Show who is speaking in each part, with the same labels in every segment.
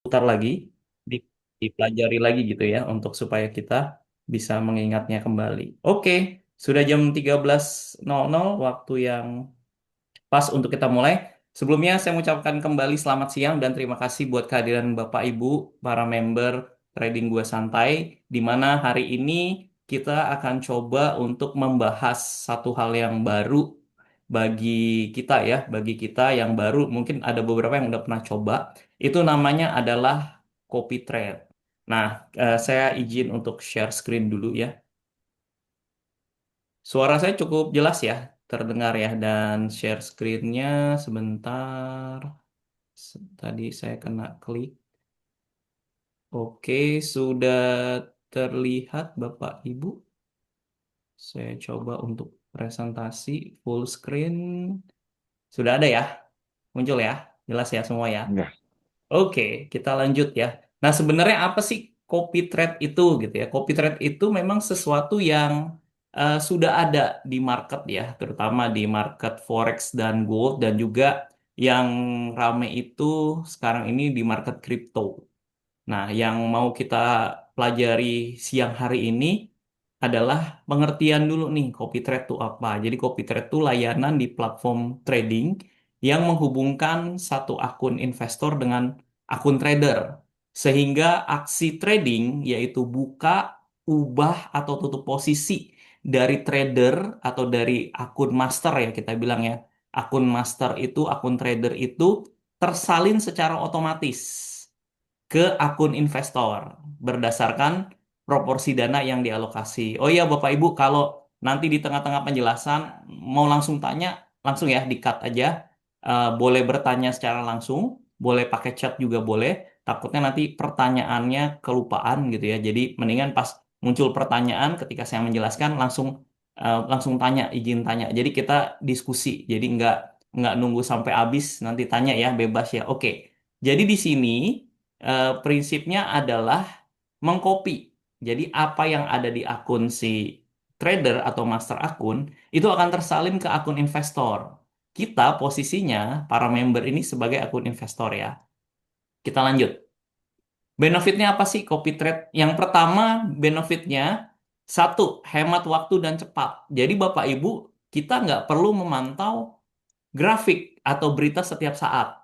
Speaker 1: putar lagi, di- dipelajari lagi gitu ya, untuk supaya kita bisa mengingatnya kembali. Oke, sudah jam 13.00 waktu yang pas untuk kita mulai. Sebelumnya saya mengucapkan kembali selamat siang dan terima kasih buat kehadiran Bapak Ibu, para member Trading Gua Santai, di mana hari ini kita akan coba untuk membahas satu hal yang baru bagi kita ya, bagi kita yang baru, mungkin ada beberapa yang udah pernah coba. Itu namanya adalah copy trade. Nah, saya izin untuk share screen dulu ya. Suara saya cukup jelas ya, terdengar ya, dan share screen-nya sebentar. Tadi saya kena klik. Oke, sudah terlihat Bapak Ibu. Saya coba untuk presentasi full screen. Sudah ada ya? Muncul ya? Jelas ya semua ya?
Speaker 2: Enggak.
Speaker 1: Oke, kita lanjut ya. Nah, sebenarnya apa sih copy trade itu gitu ya? Copy trade itu memang sesuatu yang sudah ada di market ya, terutama di market forex dan gold dan juga yang rame itu sekarang ini di market crypto. Nah, yang mau kita pelajari siang hari ini adalah pengertian dulu nih, copy trade itu apa. Jadi copy trade itu layanan di platform trading yang menghubungkan satu akun investor dengan akun trader. Sehingga aksi trading yaitu buka, ubah, atau tutup posisi dari trader atau dari akun master ya kita bilang ya. Akun master itu, akun trader itu tersalin secara otomatis ke akun investor berdasarkan proporsi dana yang dialokasi. Oh iya Bapak Ibu, kalau nanti di tengah-tengah penjelasan mau langsung tanya, langsung ya di-cut aja. Boleh bertanya secara langsung, boleh pakai chat juga boleh. Takutnya nanti pertanyaannya kelupaan gitu ya. Jadi mendingan pas muncul pertanyaan ketika saya menjelaskan langsung tanya, izin tanya. Jadi kita diskusi. Jadi nggak nunggu sampai habis nanti tanya ya, bebas ya. Oke. Jadi di sini prinsipnya adalah mengcopy. Jadi apa yang ada di akun si trader atau master akun itu akan tersalin ke akun investor. Kita posisinya para member ini sebagai akun investor ya. Kita lanjut. Benefitnya apa sih copy trade? Yang pertama benefitnya satu, hemat waktu dan cepat. Jadi Bapak Ibu, kita nggak perlu memantau grafik atau berita setiap saat.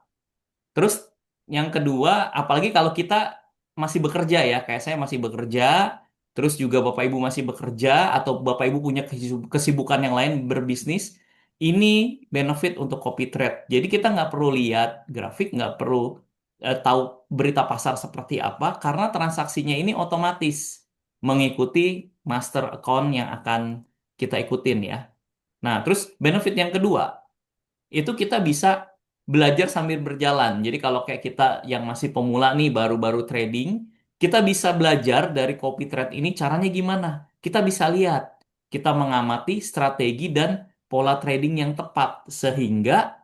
Speaker 1: Terus yang kedua, apalagi kalau kita masih bekerja ya, kayak saya masih bekerja, terus juga Bapak Ibu masih bekerja, atau Bapak Ibu punya kesibukan yang lain berbisnis, ini benefit untuk copy trade. Jadi kita nggak perlu lihat grafik, nggak perlu tahu berita pasar seperti apa, karena transaksinya ini otomatis mengikuti master account yang akan kita ikutin ya. Nah, terus benefit yang kedua, itu kita bisa belajar sambil berjalan. Jadi kalau kayak kita yang masih pemula nih, baru-baru trading, kita bisa belajar dari copy trade ini caranya gimana. Kita bisa lihat, kita mengamati strategi dan pola trading yang tepat sehingga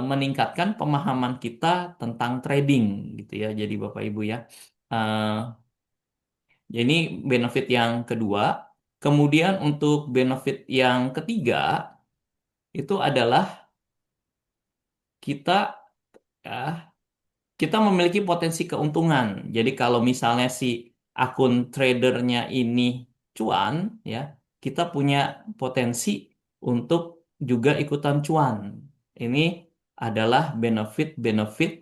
Speaker 1: meningkatkan pemahaman kita tentang trading gitu ya. Jadi Bapak Ibu ya. Eh, ini benefit yang kedua. Kemudian untuk benefit yang ketiga itu adalah kita ya, kita memiliki potensi keuntungan. Jadi kalau misalnya si akun tradernya ini cuan, ya, kita punya potensi untuk juga ikutan cuan. Ini adalah benefit-benefit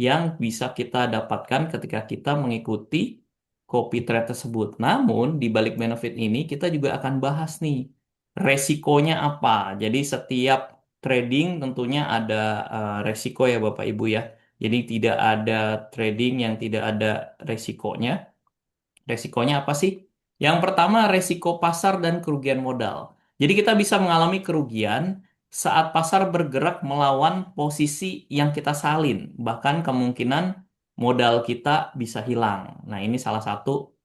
Speaker 1: yang bisa kita dapatkan ketika kita mengikuti copy trade tersebut. Namun, di balik benefit ini kita juga akan bahas nih resikonya apa. Jadi setiap trading tentunya ada resiko ya Bapak Ibu ya. Jadi tidak ada trading yang tidak ada resikonya. Resikonya apa sih? Yang pertama, resiko pasar dan kerugian modal. Jadi kita bisa mengalami kerugian saat pasar bergerak melawan posisi yang kita salin. Bahkan kemungkinan modal kita bisa hilang. Nah, ini salah satu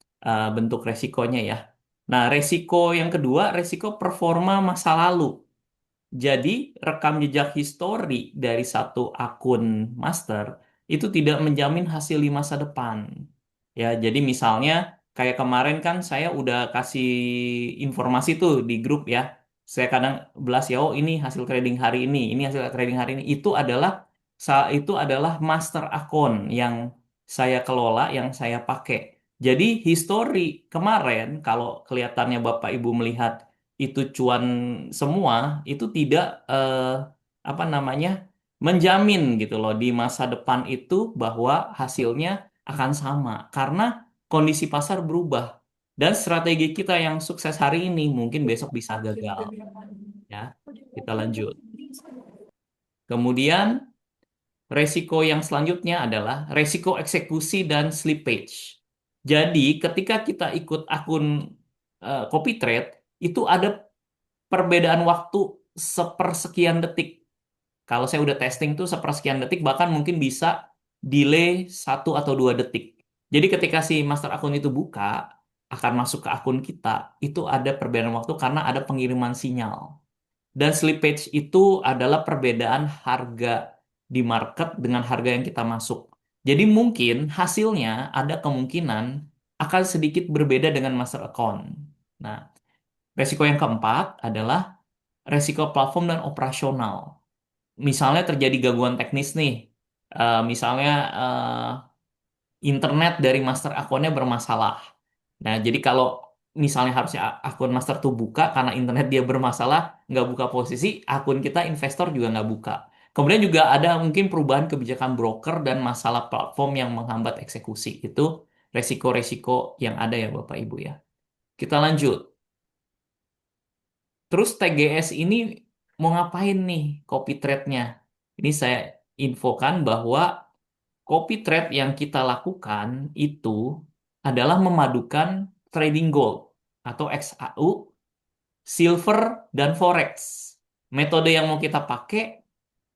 Speaker 1: bentuk resikonya ya. Nah, resiko yang kedua, resiko performa masa lalu. Jadi, rekam jejak histori dari satu akun master itu tidak menjamin hasil di masa depan. Ya, jadi misalnya kayak kemarin kan saya udah kasih informasi tuh di grup ya. Saya kadang belas ya, oh ini hasil trading hari ini hasil trading hari ini. Itu adalah master akun yang saya kelola, yang saya pakai. Jadi histori kemarin, kalau kelihatannya Bapak Ibu melihat itu cuan semua, itu tidak apa namanya menjamin gitu loh di masa depan itu bahwa hasilnya akan sama karena kondisi pasar berubah dan strategi kita yang sukses hari ini mungkin besok bisa gagal. Ya, kita lanjut. Kemudian resiko yang selanjutnya adalah resiko eksekusi dan slippage. Jadi, ketika kita ikut akun copy trade, itu ada perbedaan waktu sepersekian detik. Kalau saya udah testing tuh sepersekian detik, bahkan mungkin bisa delay 1 atau 2 detik. Jadi, ketika si master akun itu buka, akan masuk ke akun kita, itu ada perbedaan waktu karena ada pengiriman sinyal. Dan slippage itu adalah perbedaan harga di market dengan harga yang kita masuk. Jadi mungkin hasilnya ada kemungkinan akan sedikit berbeda dengan master account. Nah, resiko yang keempat adalah resiko platform dan operasional. Misalnya terjadi gangguan teknis nih, misalnya internet dari master akunnya bermasalah. Nah, jadi kalau misalnya harusnya akun master tuh buka karena internet dia bermasalah, nggak buka posisi, akun kita investor juga nggak buka. Kemudian juga ada mungkin perubahan kebijakan broker dan masalah platform yang menghambat eksekusi. Itu resiko-resiko yang ada ya Bapak Ibu ya. Kita lanjut. Terus TGS ini mau ngapain nih copy trade-nya? Ini saya infokan bahwa copy trade yang kita lakukan itu adalah memadukan trading gold atau XAU, silver, dan forex. Metode yang mau kita pakai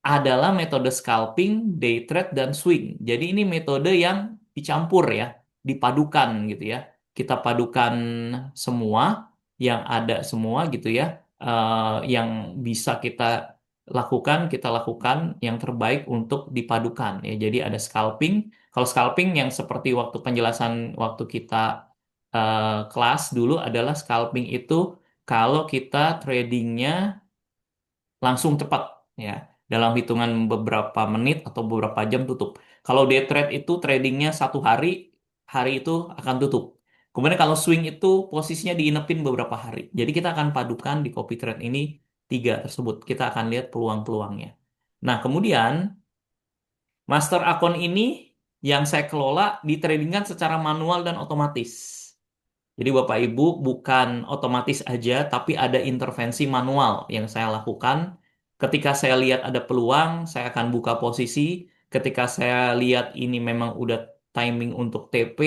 Speaker 1: adalah metode scalping, day trade, dan swing. Jadi ini metode yang dicampur ya, dipadukan gitu ya. Kita padukan semua, yang ada semua gitu ya, yang bisa kita lakukan yang terbaik untuk dipadukan ya. Jadi ada scalping. Kalau scalping yang seperti waktu penjelasan waktu kita kelas dulu adalah scalping itu kalau kita tradingnya langsung cepat ya dalam hitungan beberapa menit atau beberapa jam tutup. Kalau day trade itu tradingnya 1 hari, hari itu akan tutup. Kemudian kalau swing itu posisinya diinepin beberapa hari. Jadi kita akan padukan di copy trade ini tiga tersebut. Kita akan lihat peluang-peluangnya. Nah, kemudian master account ini yang saya kelola ditradingkan secara manual dan otomatis. Jadi Bapak Ibu bukan otomatis aja, tapi ada intervensi manual yang saya lakukan. Ketika saya lihat ada peluang, saya akan buka posisi. Ketika saya lihat ini memang udah timing untuk TP,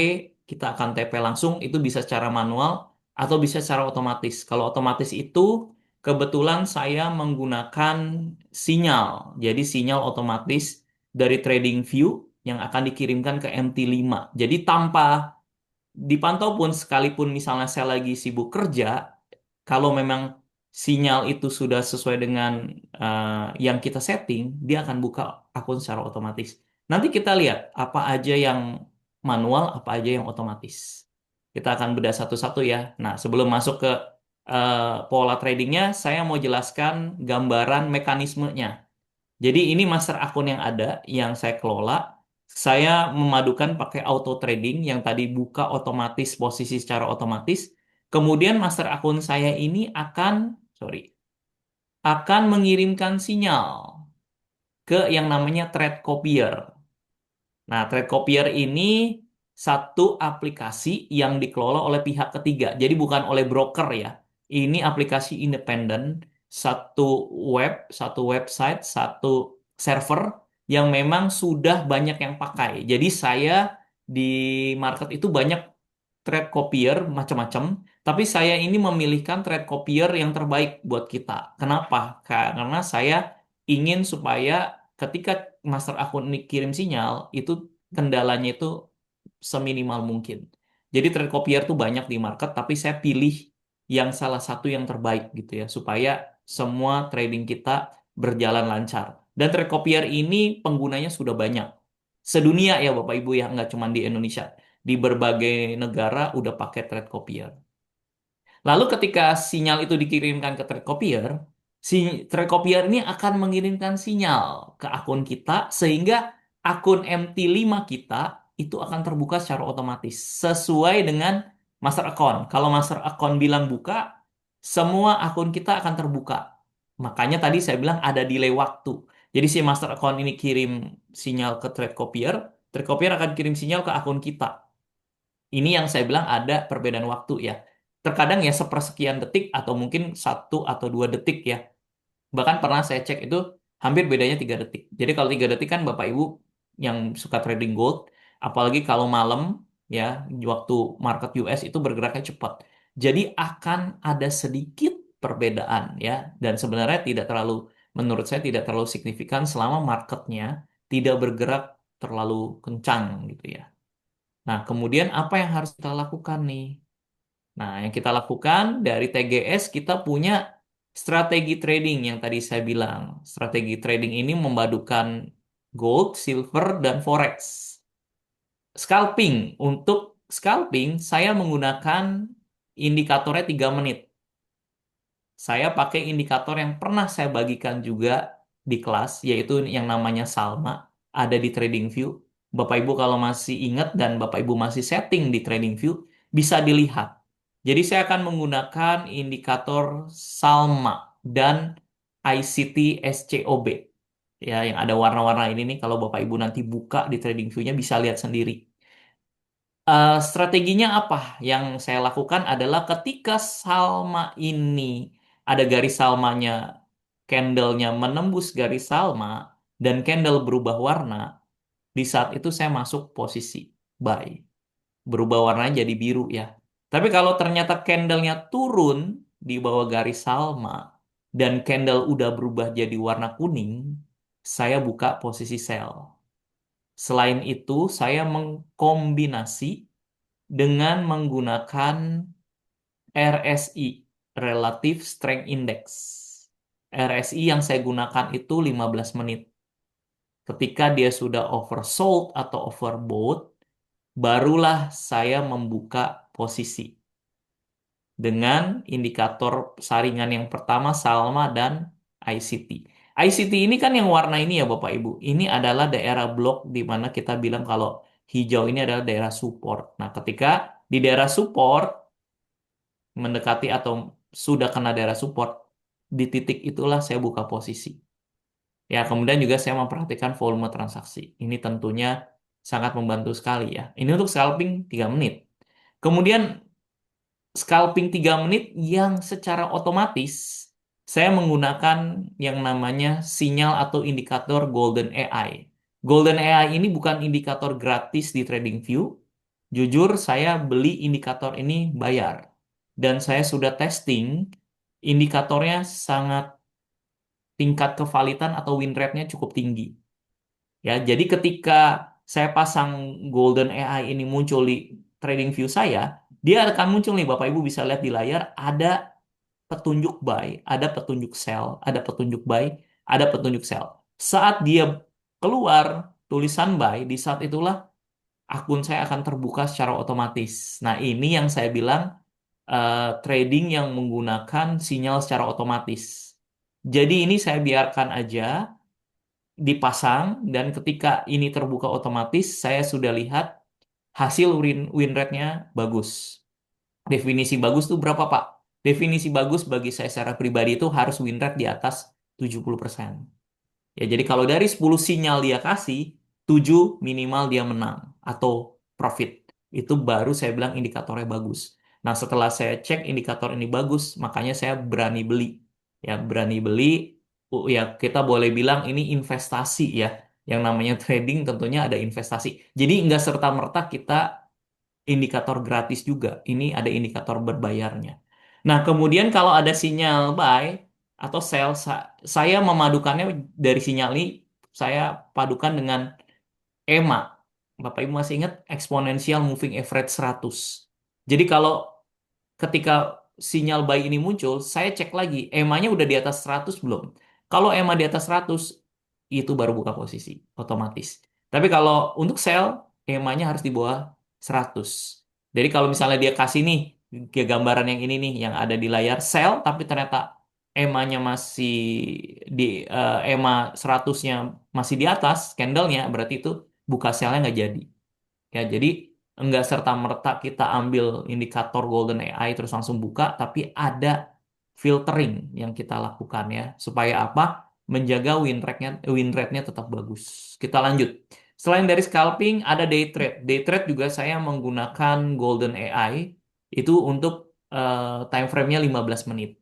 Speaker 1: kita akan TP langsung. Itu bisa secara manual atau bisa secara otomatis. Kalau otomatis itu kebetulan saya menggunakan sinyal. Jadi sinyal otomatis dari TradingView yang akan dikirimkan ke MT5. Jadi tanpa dipantau pun sekalipun misalnya saya lagi sibuk kerja, kalau memang sinyal itu sudah sesuai dengan yang kita setting, dia akan buka akun secara otomatis. Nanti kita lihat apa aja yang manual, apa aja yang otomatis. Kita akan bedah satu-satu ya. Nah, sebelum masuk ke pola tradingnya, saya mau jelaskan gambaran mekanismenya. Jadi ini master akun yang ada, yang saya kelola. Saya memadukan pakai auto trading yang tadi buka otomatis posisi secara otomatis. Kemudian master akun saya ini akan mengirimkan sinyal ke yang namanya trade copier. Nah, Trade Copier ini satu aplikasi yang dikelola oleh pihak ketiga. Jadi bukan oleh broker ya. Ini aplikasi independen, satu satu website, satu server yang memang sudah banyak yang pakai. Jadi saya di market itu banyak trade copier macam-macam, tapi saya ini memilihkan trade copier yang terbaik buat kita. Kenapa? Karena saya ingin supaya ketika master akun ini kirim sinyal, itu kendalanya itu seminimal mungkin. Jadi trade copier tuh banyak di market, tapi saya pilih yang salah satu yang terbaik gitu ya, supaya semua trading kita berjalan lancar. Dan trade copier ini penggunanya sudah banyak. Sedunia ya Bapak Ibu ya, nggak cuma di Indonesia. Di berbagai negara udah pakai trade copier. Lalu ketika sinyal itu dikirimkan ke trade copier, si trade copier ini akan mengirimkan sinyal ke akun kita sehingga akun MT5 kita itu akan terbuka secara otomatis sesuai dengan master account. Kalau master account bilang buka, semua akun kita akan terbuka. Makanya tadi saya bilang ada delay waktu. Jadi si master account ini kirim sinyal ke trade copier akan kirim sinyal ke akun kita. Ini yang saya bilang ada perbedaan waktu ya. Terkadang ya sepersekian detik atau mungkin 1 atau 2 detik ya. Bahkan pernah saya cek itu hampir bedanya 3 detik. Jadi kalau 3 detik kan Bapak Ibu yang suka trading gold, apalagi kalau malam ya waktu market US itu bergeraknya cepat. Jadi akan ada sedikit perbedaan ya. Dan sebenarnya tidak terlalu, menurut saya tidak terlalu signifikan selama marketnya tidak bergerak terlalu kencang gitu ya. Nah, kemudian apa yang harus kita lakukan nih? Nah, yang kita lakukan dari TGS kita punya strategi trading yang tadi saya bilang. Strategi trading ini memadukan gold, silver, dan forex. Scalping. Untuk scalping saya menggunakan indikatornya 3 menit. Saya pakai indikator yang pernah saya bagikan juga di kelas, yaitu yang namanya Salma, ada di TradingView. Bapak Ibu kalau masih ingat dan Bapak Ibu masih setting di TradingView, bisa dilihat. Jadi saya akan menggunakan indikator Salma dan ICT SCOB. Ya, yang ada warna-warna ini nih, kalau Bapak Ibu nanti buka di TradingView-nya bisa lihat sendiri. Strateginya apa? Yang saya lakukan adalah ketika salma ini ada garis salmanya, candlenya menembus garis salma dan candle berubah warna, di saat itu saya masuk posisi buy. Berubah warnanya jadi biru ya. Tapi kalau ternyata candlenya turun di bawah garis salma dan candle udah berubah jadi warna kuning, saya buka posisi sell. Selain itu, saya mengkombinasi dengan menggunakan RSI, Relative Strength Index. RSI yang saya gunakan itu 15 menit. Ketika dia sudah oversold atau overbought, barulah saya membuka posisi dengan indikator saringan yang pertama Salma dan ICT. ICT ini kan yang warna ini ya Bapak Ibu. Ini adalah daerah blok di mana kita bilang kalau hijau ini adalah daerah support. Nah, ketika di daerah support mendekati atau sudah kena daerah support, di titik itulah saya buka posisi. Ya, kemudian juga saya memperhatikan volume transaksi. Ini tentunya sangat membantu sekali ya. Ini untuk scalping 3 menit. Kemudian scalping 3 menit yang secara otomatis saya menggunakan yang namanya sinyal atau indikator Golden AI. Golden AI ini bukan indikator gratis di TradingView. Jujur, saya beli indikator ini bayar. Dan saya sudah testing, indikatornya sangat tingkat kevalitan atau win rate-nya cukup tinggi. Ya, jadi ketika saya pasang Golden AI ini muncul di TradingView saya, dia akan muncul nih Bapak Ibu bisa lihat di layar ada petunjuk buy, ada petunjuk sell, ada petunjuk buy, ada petunjuk sell. Saat dia keluar tulisan buy, di saat itulah akun saya akan terbuka secara otomatis. Nah, ini yang saya bilang trading yang menggunakan sinyal secara otomatis. Jadi ini saya biarkan aja dipasang dan ketika ini terbuka otomatis, saya sudah lihat hasil win rate-nya bagus. Definisi bagus itu berapa, Pak? Definisi bagus bagi saya secara pribadi itu harus win rate di atas 70%. Ya, jadi kalau dari 10 sinyal dia kasih, 7 minimal dia menang atau profit. Itu baru saya bilang indikatornya bagus. Nah, setelah saya cek indikator ini bagus, makanya saya berani beli. Ya, berani beli, ya kita boleh bilang ini investasi ya. Yang namanya trading tentunya ada investasi. Jadi nggak serta-merta kita indikator gratis juga. Ini ada indikator berbayarnya. Nah, kemudian kalau ada sinyal buy atau sell, saya memadukannya dari sinyal ini, saya padukan dengan EMA. Bapak Ibu masih ingat Exponential Moving Average 100. Jadi kalau ketika sinyal buy ini muncul, saya cek lagi, EMA-nya udah di atas 100 belum? Kalau EMA di atas 100, itu baru buka posisi, otomatis. Tapi kalau untuk sell, EMA-nya harus di bawah 100. Jadi kalau misalnya dia kasih nih, ke gambaran yang ini nih, yang ada di layar, sell, tapi ternyata EMA-nya masih di, EMA 100-nya masih di atas, candle-nya, berarti itu buka sell-nya nggak jadi. Ya, jadi enggak serta-merta kita ambil indikator Golden AI terus langsung buka, tapi ada filtering yang kita lakukan ya, supaya apa? Menjaga win rate-nya tetap bagus. Kita lanjut. Selain dari scalping, ada day trade. Day trade juga saya menggunakan Golden AI itu untuk time frame-nya 15 menit.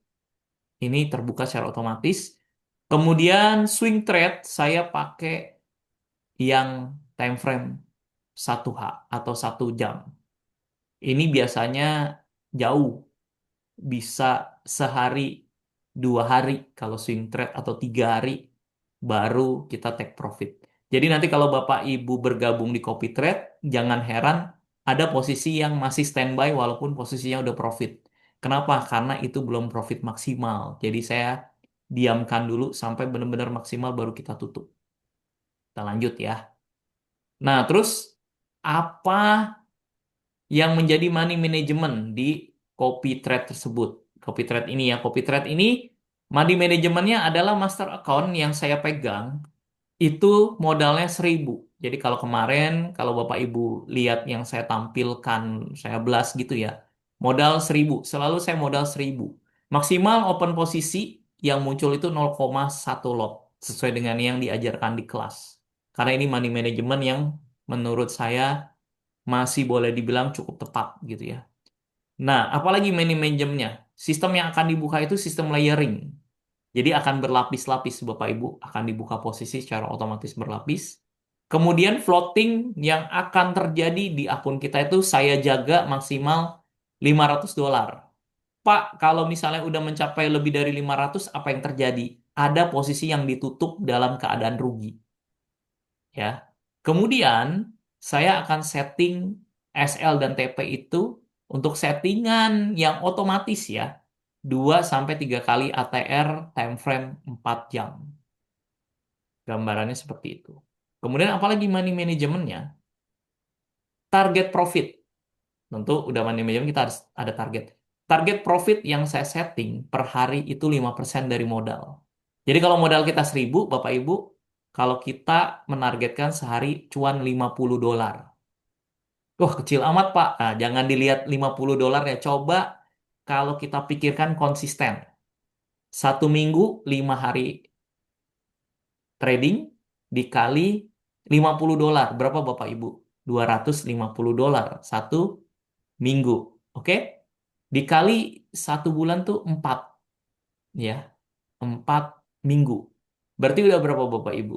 Speaker 1: Ini terbuka secara otomatis. Kemudian swing trade saya pakai yang time frame 1H atau 1 jam. Ini biasanya jauh, bisa sehari, 2 hari kalau swing trade atau 3 hari baru kita take profit. Jadi nanti kalau Bapak Ibu bergabung di copy trade, jangan heran ada posisi yang masih standby walaupun posisinya udah profit. Kenapa? Karena itu belum profit maksimal. Jadi saya diamkan dulu sampai benar-benar maksimal baru kita tutup. Kita lanjut ya. Nah, terus apa yang menjadi money management di copy trade tersebut? Copy trade ini ya, copy trade ini money manajemennya adalah master account yang saya pegang itu modalnya 1.000. Jadi kalau kemarin, kalau Bapak Ibu lihat yang saya tampilkan, saya blast gitu ya, modal 1.000. Selalu saya modal 1.000. Maksimal open posisi yang muncul itu 0,1 lot, sesuai dengan yang diajarkan di kelas. Karena ini money management yang menurut saya masih boleh dibilang cukup tepat gitu ya. Nah, apalagi money manajemennya? Sistem yang akan dibuka itu sistem layering. Jadi akan berlapis-lapis Bapak Ibu, akan dibuka posisi secara otomatis berlapis. Kemudian floating yang akan terjadi di akun kita itu saya jaga maksimal $500. Pak, kalau misalnya udah mencapai lebih dari 500, apa yang terjadi? Ada posisi yang ditutup dalam keadaan rugi, ya. Kemudian saya akan setting SL dan TP itu untuk settingan yang otomatis ya. 2 sampai 3 kali ATR time frame 4 jam. Gambarannya seperti itu. Kemudian apalagi money manajemennya? Target profit. Tentu udah money management kita harus ada target. Target profit yang saya setting per hari itu 5% dari modal. Jadi kalau modal kita 1.000, Bapak Ibu, kalau kita menargetkan sehari cuan $50. Wah, kecil amat, Pak. Nah, jangan dilihat $50 ya. Coba kalau kita pikirkan konsisten. 1 minggu, 5 hari trading dikali $50. Berapa Bapak Ibu? $250. 1 minggu. Oke? Dikali 1 bulan tuh 4. Ya. 4 minggu. Berarti udah berapa Bapak Ibu?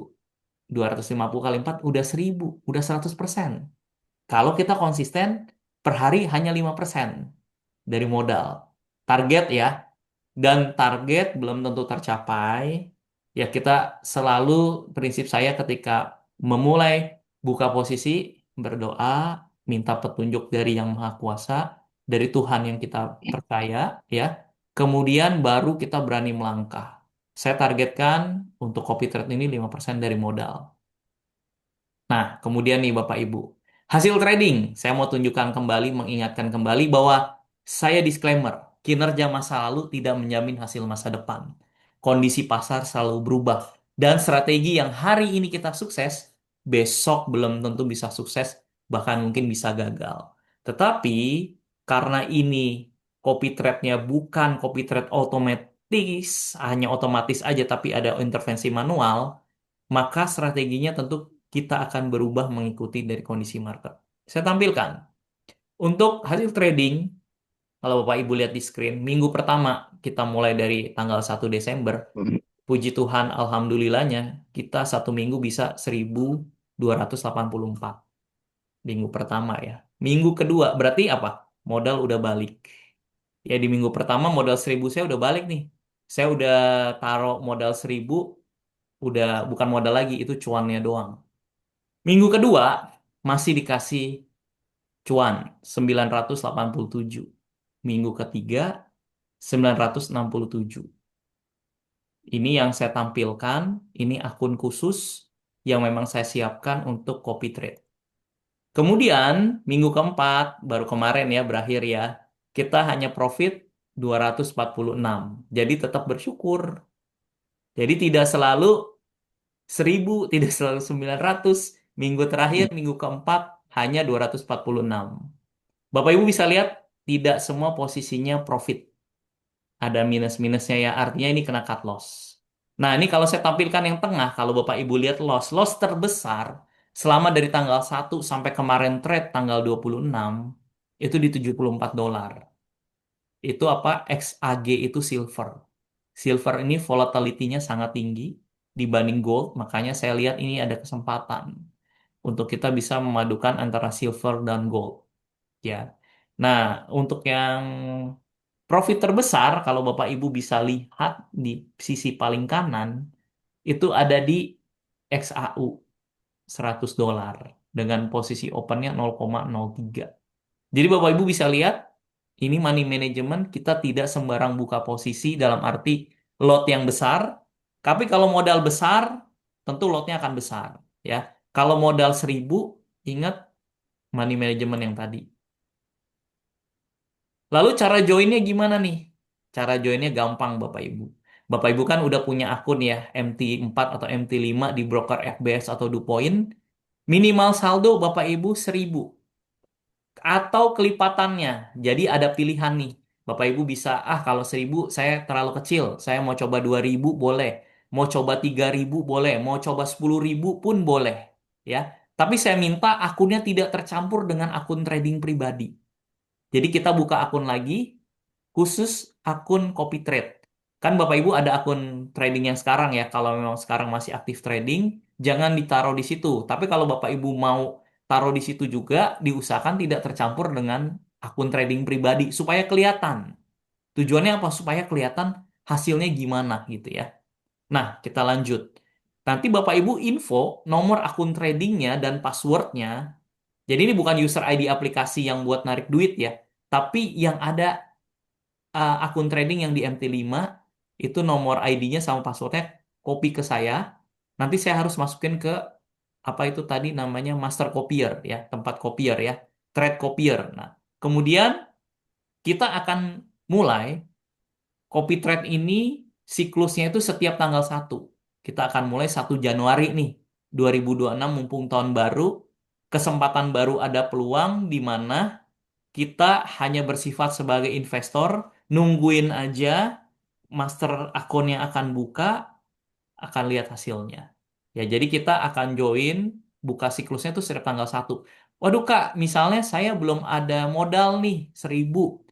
Speaker 1: 250 kali 4 udah 1.000. Udah 100%. Kalau kita konsisten per hari hanya 5% dari modal. Target ya. Dan target belum tentu tercapai. Ya kita selalu, prinsip saya ketika memulai buka posisi, berdoa, minta petunjuk dari Yang Maha Kuasa, dari Tuhan yang kita percaya, ya. Kemudian baru kita berani melangkah. Saya targetkan untuk copy trade ini 5% dari modal. Nah, kemudian nih Bapak Ibu, hasil trading, saya mau tunjukkan kembali, mengingatkan kembali bahwa saya disclaimer, kinerja masa lalu tidak menjamin hasil masa depan. Kondisi pasar selalu berubah, dan strategi yang hari ini kita sukses, besok belum tentu bisa sukses, bahkan mungkin bisa gagal. Tetapi, karena ini copy trade-nya bukan copy trade otomatis, hanya otomatis aja tapi ada intervensi manual, maka strateginya tentu kita akan berubah mengikuti dari kondisi market. Saya tampilkan. Untuk hasil trading, kalau Bapak Ibu lihat di screen, minggu pertama kita mulai dari tanggal 1 Desember, puji Tuhan, alhamdulillahnya, kita 1 minggu bisa 1.284. Minggu pertama ya. Minggu kedua, berarti apa? Modal udah balik. Ya di minggu pertama modal 1.000 saya udah balik nih. Saya udah taruh modal 1.000, udah bukan modal lagi, itu cuannya doang. Minggu kedua masih dikasih cuan 987. Minggu ketiga 967. Ini yang saya tampilkan, ini akun khusus yang memang saya siapkan untuk copy trade. Kemudian minggu keempat baru kemarin ya berakhir ya. Kita hanya profit 246. Jadi tetap bersyukur. Jadi tidak selalu 1.000, tidak selalu 900. Minggu terakhir, minggu keempat hanya 246. Bapak Ibu bisa lihat tidak semua posisinya profit. Ada minus-minusnya ya, artinya ini kena cut loss. Nah, ini kalau saya tampilkan yang tengah, kalau Bapak Ibu lihat loss terbesar selama dari tanggal 1 sampai kemarin trade tanggal 26 itu di $74. Itu apa? XAG itu silver. Silver ini volatility-nya sangat tinggi dibanding gold, makanya saya lihat ini ada kesempatan untuk kita bisa memadukan antara silver dan gold, ya. Nah, untuk yang profit terbesar, kalau Bapak Ibu bisa lihat di sisi paling kanan, itu ada di XAU $100 dengan posisi opennya 0,03. Jadi Bapak Ibu bisa lihat, ini money management kita tidak sembarang buka posisi dalam arti lot yang besar, tapi kalau modal besar, tentu lotnya akan besar, ya. Kalau modal 1.000, ingat money management yang tadi. Lalu cara joinnya gimana nih? Cara joinnya gampang Bapak Ibu. Bapak Ibu kan udah punya akun ya, MT4 atau MT5 di broker FBS atau DuPoint. Minimal saldo Bapak Ibu 1.000 atau kelipatannya. Jadi ada pilihan nih. Bapak Ibu bisa, kalau 1.000 saya terlalu kecil. Saya mau coba 2.000 boleh. Mau coba 3.000 boleh. Mau coba 10.000 pun boleh. Ya. Tapi saya minta akunnya tidak tercampur dengan akun trading pribadi. Jadi kita buka akun lagi, khusus akun copy trade. Kan Bapak Ibu ada akun trading yang sekarang ya, kalau memang sekarang masih aktif trading, jangan ditaruh di situ. Tapi kalau Bapak Ibu mau taruh di situ juga, diusahakan tidak tercampur dengan akun trading pribadi supaya kelihatan. Tujuannya apa? Supaya kelihatan hasilnya gimana gitu ya. Nah, kita lanjut. Nanti Bapak Ibu info nomor akun tradingnya dan passwordnya. Jadi ini bukan user ID aplikasi yang buat narik duit ya, tapi yang ada akun trading yang di MT5 itu nomor ID-nya sama passwordnya copy ke saya. Nanti saya harus masukin ke apa itu tadi namanya master copier ya, tempat copier ya, trade copier. Nah, kemudian kita akan mulai copy trade ini siklusnya itu setiap tanggal 1. Kita akan mulai 1 Januari nih 2026 mumpung tahun baru, kesempatan baru ada peluang di mana kita hanya bersifat sebagai investor, nungguin aja master akun yang akan buka, akan lihat hasilnya. Ya, jadi kita akan join buka siklusnya itu setiap tanggal 1. Waduh Kak, misalnya saya belum ada modal nih 1.000.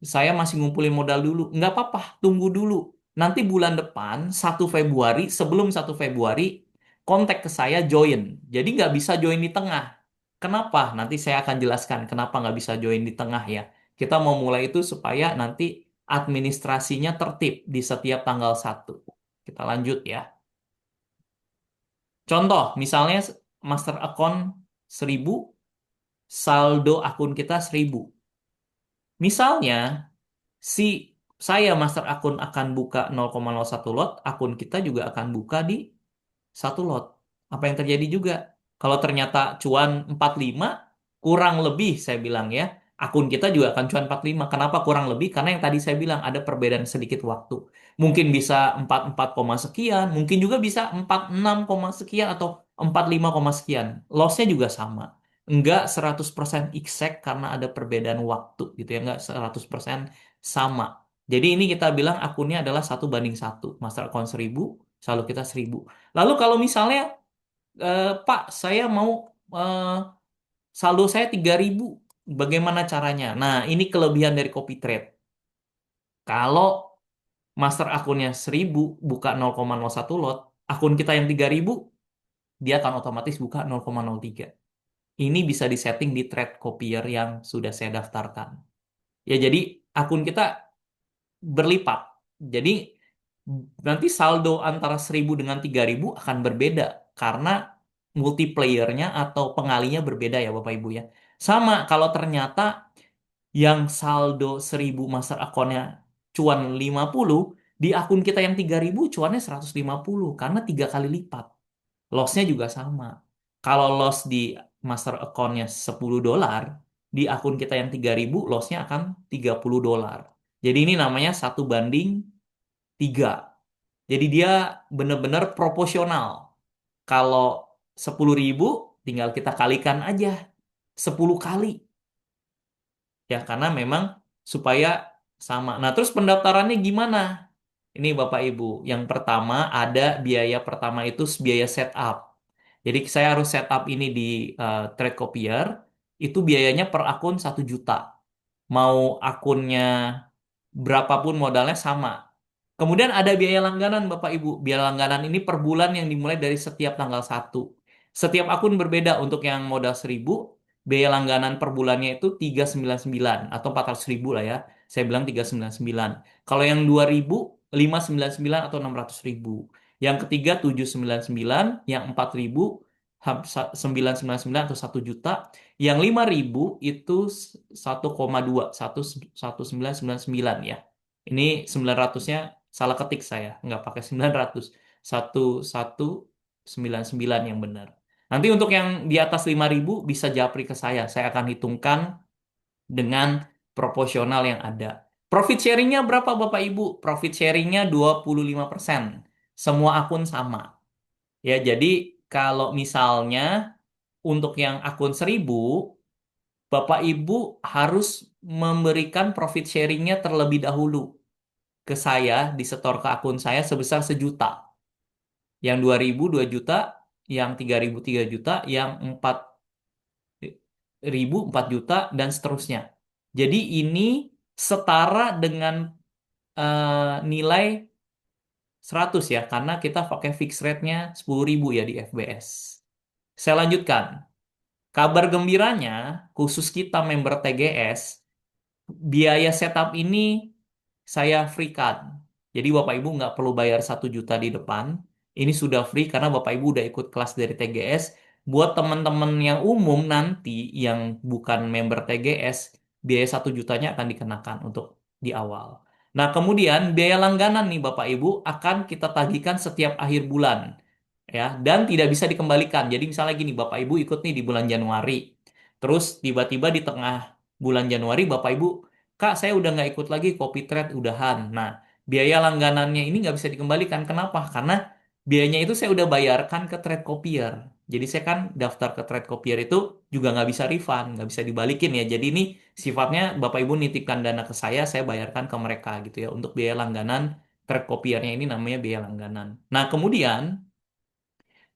Speaker 1: Saya masih ngumpulin modal dulu. Nggak apa-apa, tunggu dulu. Nanti bulan depan, 1 Februari, sebelum 1 Februari, kontak ke saya join. Jadi nggak bisa join di tengah. Kenapa? Nanti saya akan jelaskan kenapa nggak bisa join di tengah ya. Kita mau mulai itu supaya nanti administrasinya tertib di setiap tanggal 1. Kita lanjut ya. Contoh, misalnya master account 1.000, saldo akun kita 1.000. Misalnya, si saya master akun akan buka 0,01 lot, akun kita juga akan buka di 1 lot. Apa yang terjadi juga? Kalau ternyata cuan 45, kurang lebih saya bilang ya, akun kita juga akan cuan 45. Kenapa kurang lebih? Karena yang tadi saya bilang ada perbedaan sedikit waktu. Mungkin bisa 44 koma sekian, mungkin juga bisa 46 koma sekian atau 45 koma sekian. Lossnya juga sama. Enggak 100% exact karena ada perbedaan waktu gitu ya, enggak 100% sama. Jadi ini kita bilang akunnya adalah 1 banding 1. Master account 1.000, saldo kita 1.000. Lalu kalau misalnya, Pak, saya mau eh, saldo saya 3.000, bagaimana caranya? Nah, ini kelebihan dari copy trade. Kalau master akunnya 1.000, buka 0,01 lot, akun kita yang 3.000, dia akan otomatis buka 0,03. Ini bisa disetting di trade copier yang sudah saya daftarkan. Ya, jadi akun kita berlipat. Jadi nanti saldo antara 1.000 dengan 3.000 akan berbeda karena multiplayernya atau pengalinya berbeda ya Bapak Ibu ya. Sama kalau ternyata yang saldo 1.000 master akunnya cuan 50, di akun kita yang 3.000 cuannya 150 karena 3 kali lipat. Lossnya juga sama. Kalau loss di master account-nya $10, di akun kita yang 3.000 lossnya akan $30. Jadi ini namanya 1 banding 3. Jadi dia benar-benar proporsional. Kalau 10.000 tinggal kita kalikan aja 10 kali ya karena memang supaya sama. Nah, terus pendaftarannya gimana? Ini Bapak Ibu, yang pertama ada biaya pertama itu biaya setup. Jadi saya harus setup ini di Tradecopier, itu biayanya per akun 1 juta. Mau akunnya berapapun modalnya sama. Kemudian ada biaya langganan Bapak Ibu. Biaya langganan ini per bulan yang dimulai dari setiap tanggal 1. Setiap akun berbeda. Untuk yang modal 1.000, biaya langganan per bulannya itu 399 atau 400.000 lah ya. Saya bilang 399. Kalau yang 2.000, 599 atau 600.000. Yang ketiga 799, yang 4.000 999 atau 1 juta. Yang 5.000 itu 1,2 1999 ya. Ini 900-nya salah ketik saya, nggak pakai 900. 1199 yang benar. Nanti untuk yang di atas 5.000 bisa japri ke saya. Saya akan hitungkan dengan proporsional yang ada. Profit sharingnya berapa Bapak Ibu? Profit sharingnya 25%. Semua akun sama. Ya, jadi kalau misalnya untuk yang akun 1.000, Bapak Ibu harus memberikan profit sharingnya terlebih dahulu ke saya, disetor ke akun saya sebesar 1 juta. Yang 2.000 2 juta, yang 3.000 3 juta, yang 4.000 4 juta, dan seterusnya. Jadi ini setara dengan nilai 100 ya, karena kita pakai fixed rate-nya 10.000 ya di FBS. Saya lanjutkan. Kabar gembiranya, khusus kita member TGS, biaya setup ini saya free-kan. Jadi Bapak Ibu nggak perlu bayar 1 juta di depan. Ini sudah free karena Bapak Ibu udah ikut kelas dari TGS. Buat teman-teman yang umum nanti yang bukan member TGS, biaya 1 jutanya akan dikenakan untuk di awal. Nah, kemudian biaya langganan nih Bapak Ibu akan kita tagihkan setiap akhir bulan. Ya, dan tidak bisa dikembalikan. Jadi misalnya gini, Bapak Ibu ikut nih di bulan Januari. Terus tiba-tiba di tengah bulan Januari Bapak Ibu, Kak, saya udah nggak ikut lagi Copy Trade, udahan. Nah, biaya langganannya ini nggak bisa dikembalikan. Kenapa? Karena biayanya itu saya udah bayarkan ke Trade Copier. Jadi saya kan daftar ke Trade Copier itu juga nggak bisa refund, nggak bisa dibalikin ya. Jadi ini sifatnya Bapak Ibu nitipkan dana ke saya bayarkan ke mereka gitu ya. Untuk biaya langganan Trade Copiernya ini namanya biaya langganan. Nah, kemudian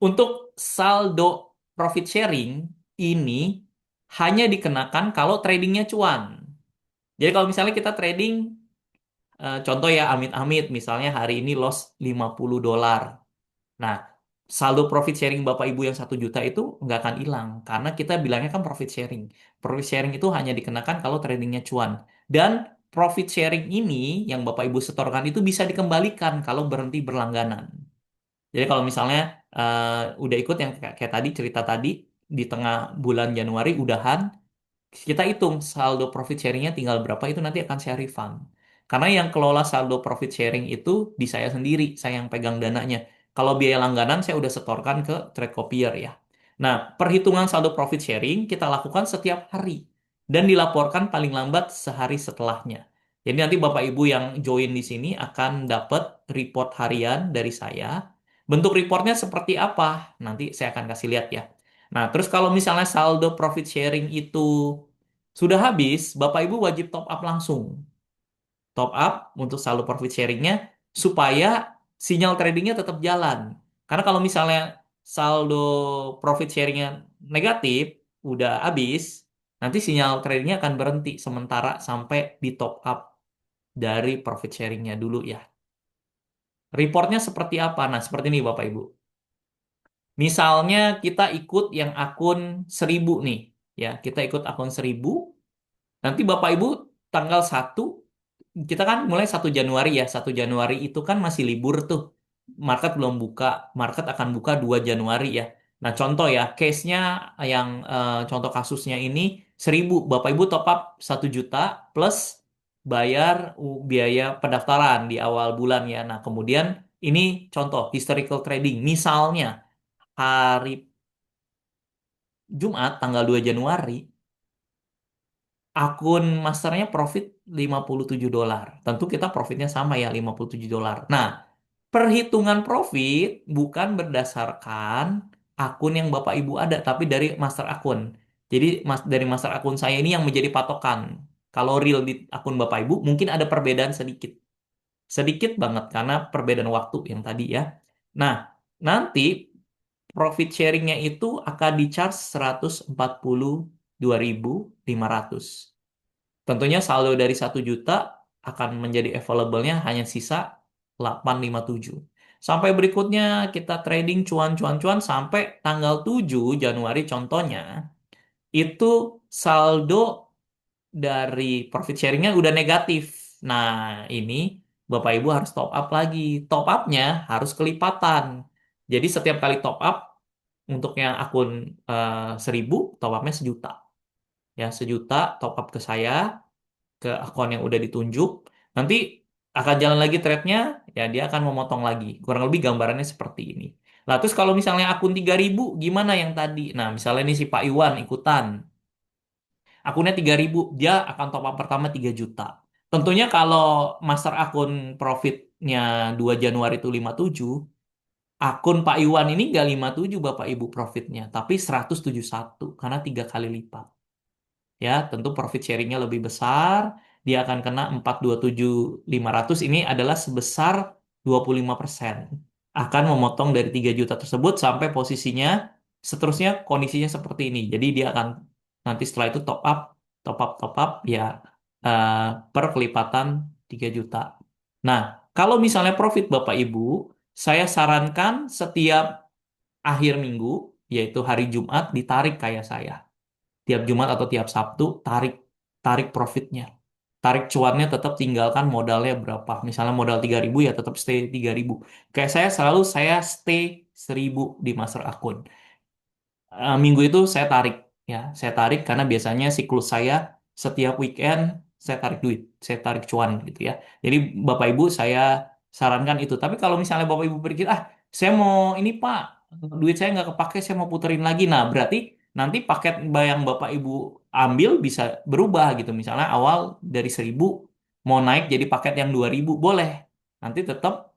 Speaker 1: untuk saldo profit sharing ini hanya dikenakan kalau tradingnya cuan. Jadi kalau misalnya kita trading, contoh ya amit-amit, misalnya hari ini loss $50. Nah, saldo profit sharing Bapak Ibu yang 1 juta itu nggak akan hilang. Karena kita bilangnya kan profit sharing. Profit sharing itu hanya dikenakan kalau tradingnya cuan. Dan profit sharing ini yang Bapak Ibu setorkan itu bisa dikembalikan kalau berhenti berlangganan. Jadi kalau misalnya udah ikut yang kayak tadi cerita tadi, di tengah bulan Januari udahan, kita hitung saldo profit sharingnya tinggal berapa itu nanti akan saya refund. Karena yang kelola saldo profit sharing itu di saya sendiri, saya yang pegang dananya. Kalau biaya langganan saya udah setorkan ke Trade Copier ya. Nah, perhitungan saldo profit sharing kita lakukan setiap hari dan dilaporkan paling lambat sehari setelahnya. Jadi nanti Bapak Ibu yang join di sini akan dapat report harian dari saya. Bentuk reportnya seperti apa? Nanti saya akan kasih lihat ya. Nah, terus kalau misalnya saldo profit sharing itu sudah habis, Bapak Ibu wajib top up langsung. Top up untuk saldo profit sharingnya supaya sinyal tradingnya tetap jalan. Karena kalau misalnya saldo profit sharingnya negatif, udah habis, nanti sinyal tradingnya akan berhenti sementara sampai di top up dari profit sharingnya dulu ya. Reportnya seperti apa? Nah, seperti ini Bapak Ibu. Misalnya kita ikut yang akun 1.000 nih, ya kita ikut akun 1.000. Nanti Bapak Ibu tanggal 1, kita kan mulai 1 Januari ya. 1 Januari itu kan masih libur tuh. Market belum buka. Market akan buka 2 Januari ya. Nah contoh ya, case-nya yang contoh kasusnya ini 1.000. Bapak Ibu top up 1 juta plus bayar biaya pendaftaran di awal bulan ya. Nah kemudian ini contoh historical trading. Misalnya hari Jumat tanggal 2 Januari, akun masternya profit $57. Tentu kita profitnya sama ya, $57. Nah, perhitungan profit bukan berdasarkan akun yang Bapak Ibu ada, tapi dari master akun. Jadi dari master akun saya ini yang menjadi patokan. Kalau real di akun Bapak Ibu mungkin ada perbedaan sedikit. Sedikit banget karena perbedaan waktu yang tadi ya. Nah, nanti profit sharingnya itu akan di-charge 142.500. Tentunya saldo dari 1 juta akan menjadi available-nya hanya sisa 857. Sampai berikutnya kita trading cuan-cuan-cuan sampai tanggal 7 Januari contohnya. Itu saldo dari profit sharingnya udah negatif. Nah, ini Bapak Ibu harus top up lagi. Top up-nya harus kelipatan. Jadi setiap kali top up untuk yang akun 1.000, top up-nya 1 juta. Ya, 1 juta top up ke saya, ke akun yang udah ditunjuk. Nanti akan jalan lagi trade-nya, ya dia akan memotong lagi. Kurang lebih gambarannya seperti ini. Lah, terus kalau misalnya akun 3.000, gimana yang tadi? Nah, misalnya ini si Pak Iwan ikutan. Akunnya 3.000, dia akan top up pertama 3 juta. Tentunya kalau master akun profitnya 2 Januari itu 57, akun Pak Iwan ini nggak 57 Bapak Ibu profitnya, tapi 171 karena 3 kali lipat. Ya, tentu profit sharingnya lebih besar, dia akan kena 427.500 ini adalah sebesar 25%. Akan memotong dari 3 juta tersebut sampai posisinya seterusnya kondisinya seperti ini. Jadi dia akan nanti setelah itu top up ya eh, per kelipatan 3 juta. Nah, kalau misalnya profit Bapak Ibu, saya sarankan setiap akhir minggu, yaitu hari Jumat, ditarik kayak saya tiap Jumat atau tiap Sabtu tarik tarik profitnya. Tarik cuannya tetap tinggalkan modalnya berapa. Misalnya modal 3.000 ya tetap stay 3.000. Kayak saya selalu saya stay 1.000 di master akun. Minggu itu saya tarik ya, saya tarik karena biasanya siklus saya setiap weekend saya tarik duit, saya tarik cuan gitu ya. Jadi Bapak Ibu saya sarankan itu. Tapi kalau misalnya Bapak Ibu berpikir, ah saya mau ini Pak, duit saya nggak kepake, saya mau puterin lagi. Nah berarti nanti paket yang Bapak Ibu ambil bisa berubah gitu. Misalnya awal dari 1.000 mau naik jadi paket yang 2.000 boleh. Nanti tetap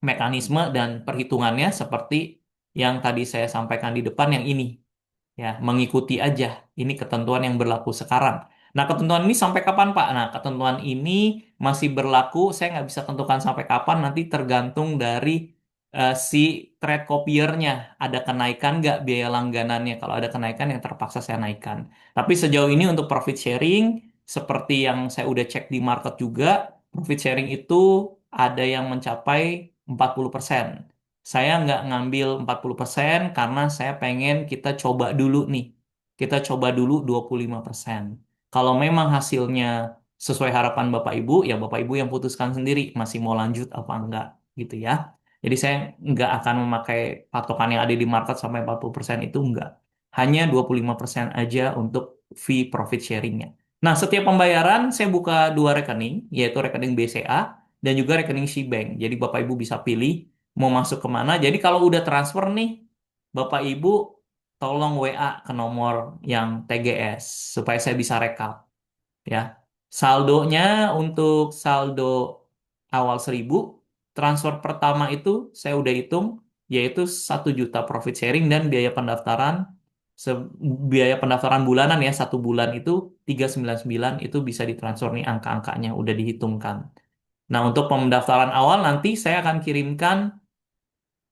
Speaker 1: mekanisme dan perhitungannya seperti yang tadi saya sampaikan di depan yang ini ya mengikuti aja ini ketentuan yang berlaku sekarang. Nah ketentuan ini sampai kapan Pak? Nah ketentuan ini masih berlaku, saya nggak bisa tentukan sampai kapan, nanti tergantung dari si trade copiernya ada kenaikan nggak biaya langganannya. Kalau ada kenaikan yang terpaksa saya naikkan. Tapi sejauh ini untuk profit sharing seperti yang saya udah cek di market juga, profit sharing itu ada yang mencapai 40%. Saya nggak ngambil 40% karena saya pengen kita coba dulu nih. Kita coba dulu 25%. Kalau memang hasilnya sesuai harapan Bapak Ibu, ya Bapak Ibu yang putuskan sendiri masih mau lanjut apa enggak gitu ya. Jadi saya nggak akan memakai patokan yang ada di market sampai 40% itu enggak. Hanya 25% aja untuk fee profit sharingnya. Nah, setiap pembayaran saya buka 2 rekening, yaitu rekening BCA dan juga rekening Cbank. Jadi Bapak Ibu bisa pilih mau masuk kemana. Jadi kalau udah transfer nih, Bapak Ibu tolong WA ke nomor yang TGS supaya saya bisa rekap ya. Saldonya untuk saldo awal 1.000, transfer pertama itu saya udah hitung yaitu 1 juta profit sharing dan se- biaya pendaftaran bulanan ya 1 bulan itu 399 itu bisa ditransfer nih angka-angkanya udah dihitungkan. Nah, untuk pendaftaran awal nanti saya akan kirimkan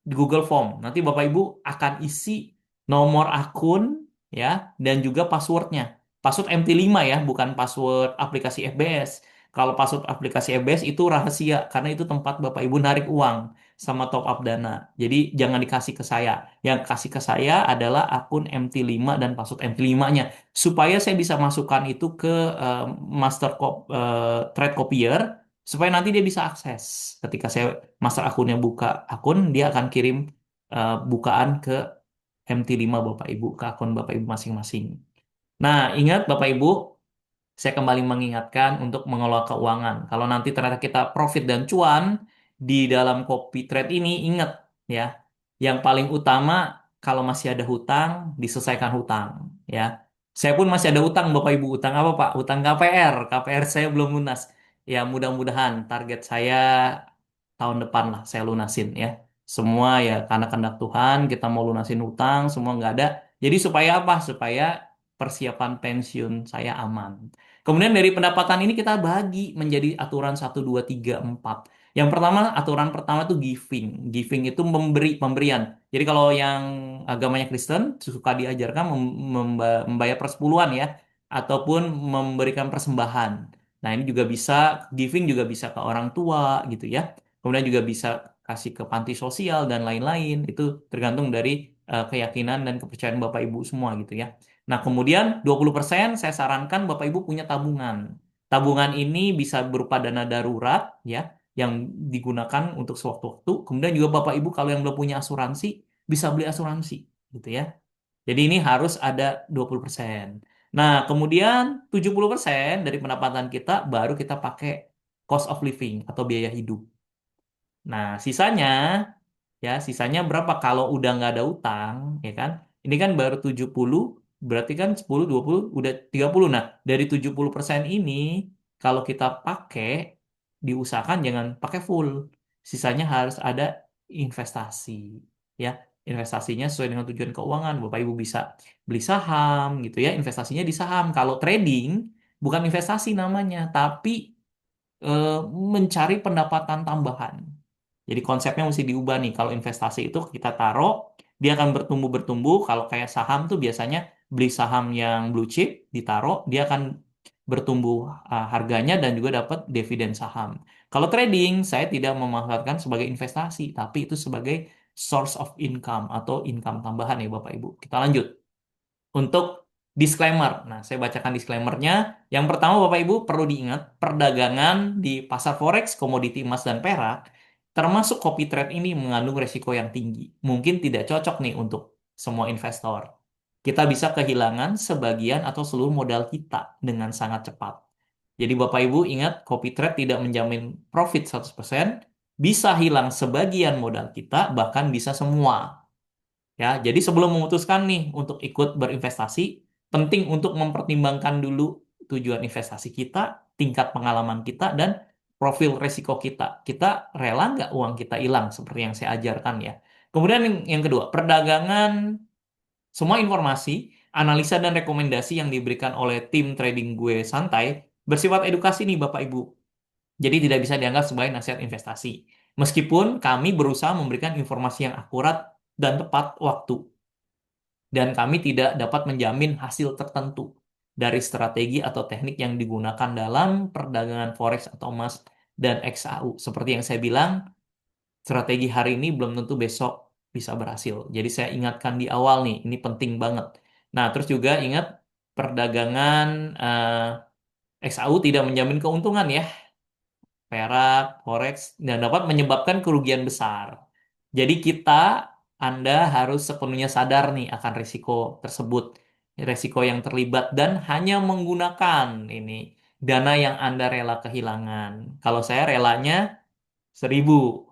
Speaker 1: di Google Form. Nanti Bapak Ibu akan isi nomor akun ya dan juga passwordnya. Password MT5 ya, bukan password aplikasi FBS. Kalau password aplikasi FBS itu rahasia karena itu tempat Bapak Ibu narik uang sama top up dana. Jadi jangan dikasih ke saya. Yang kasih ke saya adalah akun MT5 dan password MT5-nya supaya saya bisa masukkan itu ke eh, trade copier supaya nanti dia bisa akses. Ketika saya master akunnya buka akun, dia akan kirim bukaan ke MT5 Bapak Ibu, ke akun Bapak Ibu masing-masing. Nah, ingat Bapak Ibu, saya kembali mengingatkan untuk mengelola keuangan. Kalau nanti ternyata kita profit dan cuan di dalam copy trade ini, ingat ya, yang paling utama kalau masih ada hutang, diselesaikan hutang ya. Saya pun masih ada hutang, Bapak Ibu. Hutang apa, Pak? Hutang KPR. KPR saya belum lunas. Ya, mudah-mudahan target saya tahun depan lah saya lunasin ya. Semua ya karena kehendak Tuhan, kita mau lunasin hutang, semua nggak ada. Jadi supaya apa? Supaya persiapan pensiun saya aman. Kemudian dari pendapatan ini kita bagi menjadi aturan 1, 2, 3, 4. Yang pertama, aturan pertama itu giving. Giving itu pemberian. Jadi kalau yang agamanya Kristen suka diajarkan membayar persepuluhan ya, ataupun memberikan persembahan. Nah, ini juga bisa, giving juga bisa ke orang tua gitu ya. Kemudian juga bisa kasih ke panti sosial dan lain-lain. Itu tergantung dari keyakinan dan kepercayaan Bapak Ibu semua gitu ya. Nah, kemudian 20% saya sarankan Bapak Ibu punya tabungan. Tabungan ini bisa berupa dana darurat ya, yang digunakan untuk sewaktu-waktu. Kemudian juga Bapak Ibu kalau yang belum punya asuransi, bisa beli asuransi gitu ya. Jadi ini harus ada 20%. Nah, kemudian 70% dari pendapatan kita baru kita pakai cost of living atau biaya hidup. Nah, sisanya berapa kalau udah nggak ada utang, ya kan? Ini kan baru 70, berarti kan 10, 20, udah 30. Nah, dari 70% ini, kalau kita pakai, diusahakan jangan pakai full. Sisanya harus ada investasi, ya. Investasinya sesuai dengan tujuan keuangan. Bapak Ibu bisa beli saham, gitu ya. Investasinya di saham. Kalau trading, bukan investasi namanya, tapi eh, mencari pendapatan tambahan. Jadi konsepnya mesti diubah nih. Kalau investasi itu kita taruh, dia akan bertumbuh-bertumbuh. Kalau kayak saham tuh biasanya beli saham yang blue chip, ditaruh, dia akan bertumbuh harganya dan juga dapat dividen saham. Kalau trading, saya tidak memanfaatkan sebagai investasi, tapi itu sebagai source of income atau income tambahan ya Bapak Ibu. Kita lanjut. Untuk disclaimer, nah saya bacakan disclaimernya. Yang pertama Bapak Ibu perlu diingat, perdagangan di pasar forex, komoditi emas dan perak, termasuk copy trade ini mengandung resiko yang tinggi. Mungkin tidak cocok nih untuk semua investor. Kita bisa kehilangan sebagian atau seluruh modal kita dengan sangat cepat. Jadi Bapak Ibu ingat, copy trade tidak menjamin profit 100%, bisa hilang sebagian modal kita, bahkan bisa semua. Ya, jadi sebelum memutuskan nih untuk ikut berinvestasi, penting untuk mempertimbangkan dulu tujuan investasi kita, tingkat pengalaman kita, dan profil resiko kita. Kita rela nggak uang kita hilang seperti yang saya ajarkan ya. Kemudian yang kedua, perdagangan, semua informasi, analisa dan rekomendasi yang diberikan oleh tim trading gue santai bersifat edukasi nih Bapak Ibu. Jadi tidak bisa dianggap sebagai nasihat investasi. Meskipun kami berusaha memberikan informasi yang akurat dan tepat waktu dan kami tidak dapat menjamin hasil tertentu dari strategi atau teknik yang digunakan dalam perdagangan forex atau emas dan XAU. Seperti yang saya bilang, strategi hari ini belum tentu besok bisa berhasil. Jadi saya ingatkan di awal nih, ini penting banget. Nah, terus juga ingat perdagangan XAU tidak menjamin keuntungan ya, perak, forex, dan dapat menyebabkan kerugian besar. Jadi Anda harus sepenuhnya sadar nih akan risiko tersebut, risiko yang terlibat, dan hanya menggunakan ini dana yang Anda rela kehilangan. Kalau saya relanya 1.000,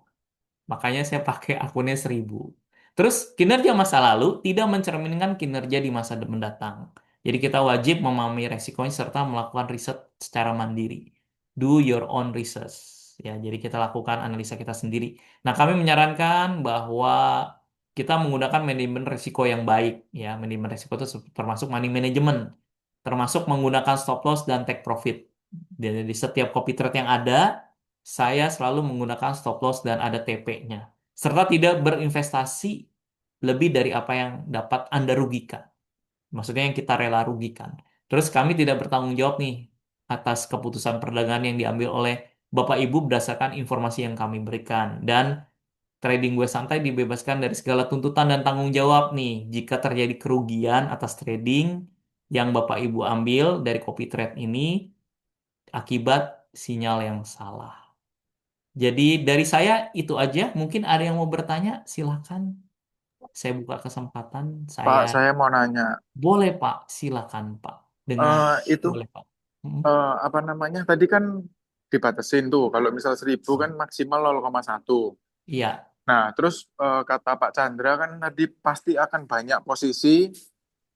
Speaker 1: makanya saya pakai akunnya 1.000. Terus kinerja masa lalu tidak mencerminkan kinerja di masa mendatang. Jadi kita wajib memahami resikonya serta melakukan riset secara mandiri. Do your own research. Ya, jadi kita lakukan analisa kita sendiri. Nah, kami menyarankan bahwa kita menggunakan manajemen risiko yang baik. Ya, manajemen risiko itu termasuk money management, termasuk menggunakan stop loss dan take profit. Jadi di setiap copy trade yang ada, saya selalu menggunakan stop loss dan ada TP-nya. Serta tidak berinvestasi lebih dari apa yang dapat Anda rugikan. Maksudnya yang kita rela rugikan. Terus kami tidak bertanggung jawab nih atas keputusan perdagangan yang diambil oleh Bapak Ibu berdasarkan informasi yang kami berikan. Dan trading gue santai dibebaskan dari segala tuntutan dan tanggung jawab nih jika terjadi kerugian atas trading yang Bapak Ibu ambil dari copy trade ini akibat sinyal yang salah. Jadi dari saya itu aja. Mungkin ada yang mau bertanya, silakan. Saya buka kesempatan. Saya
Speaker 2: Pak, saya mau nanya,
Speaker 1: boleh Pak, silakan Pak. Dengan
Speaker 2: itu
Speaker 1: boleh Pak. Hmm,
Speaker 2: apa namanya? Tadi kan dibatasin tuh, kalau misal 1.000 kan maksimal 0,1.
Speaker 1: iya,
Speaker 2: Nah, terus kata Pak Chandra kan tadi pasti akan banyak posisi.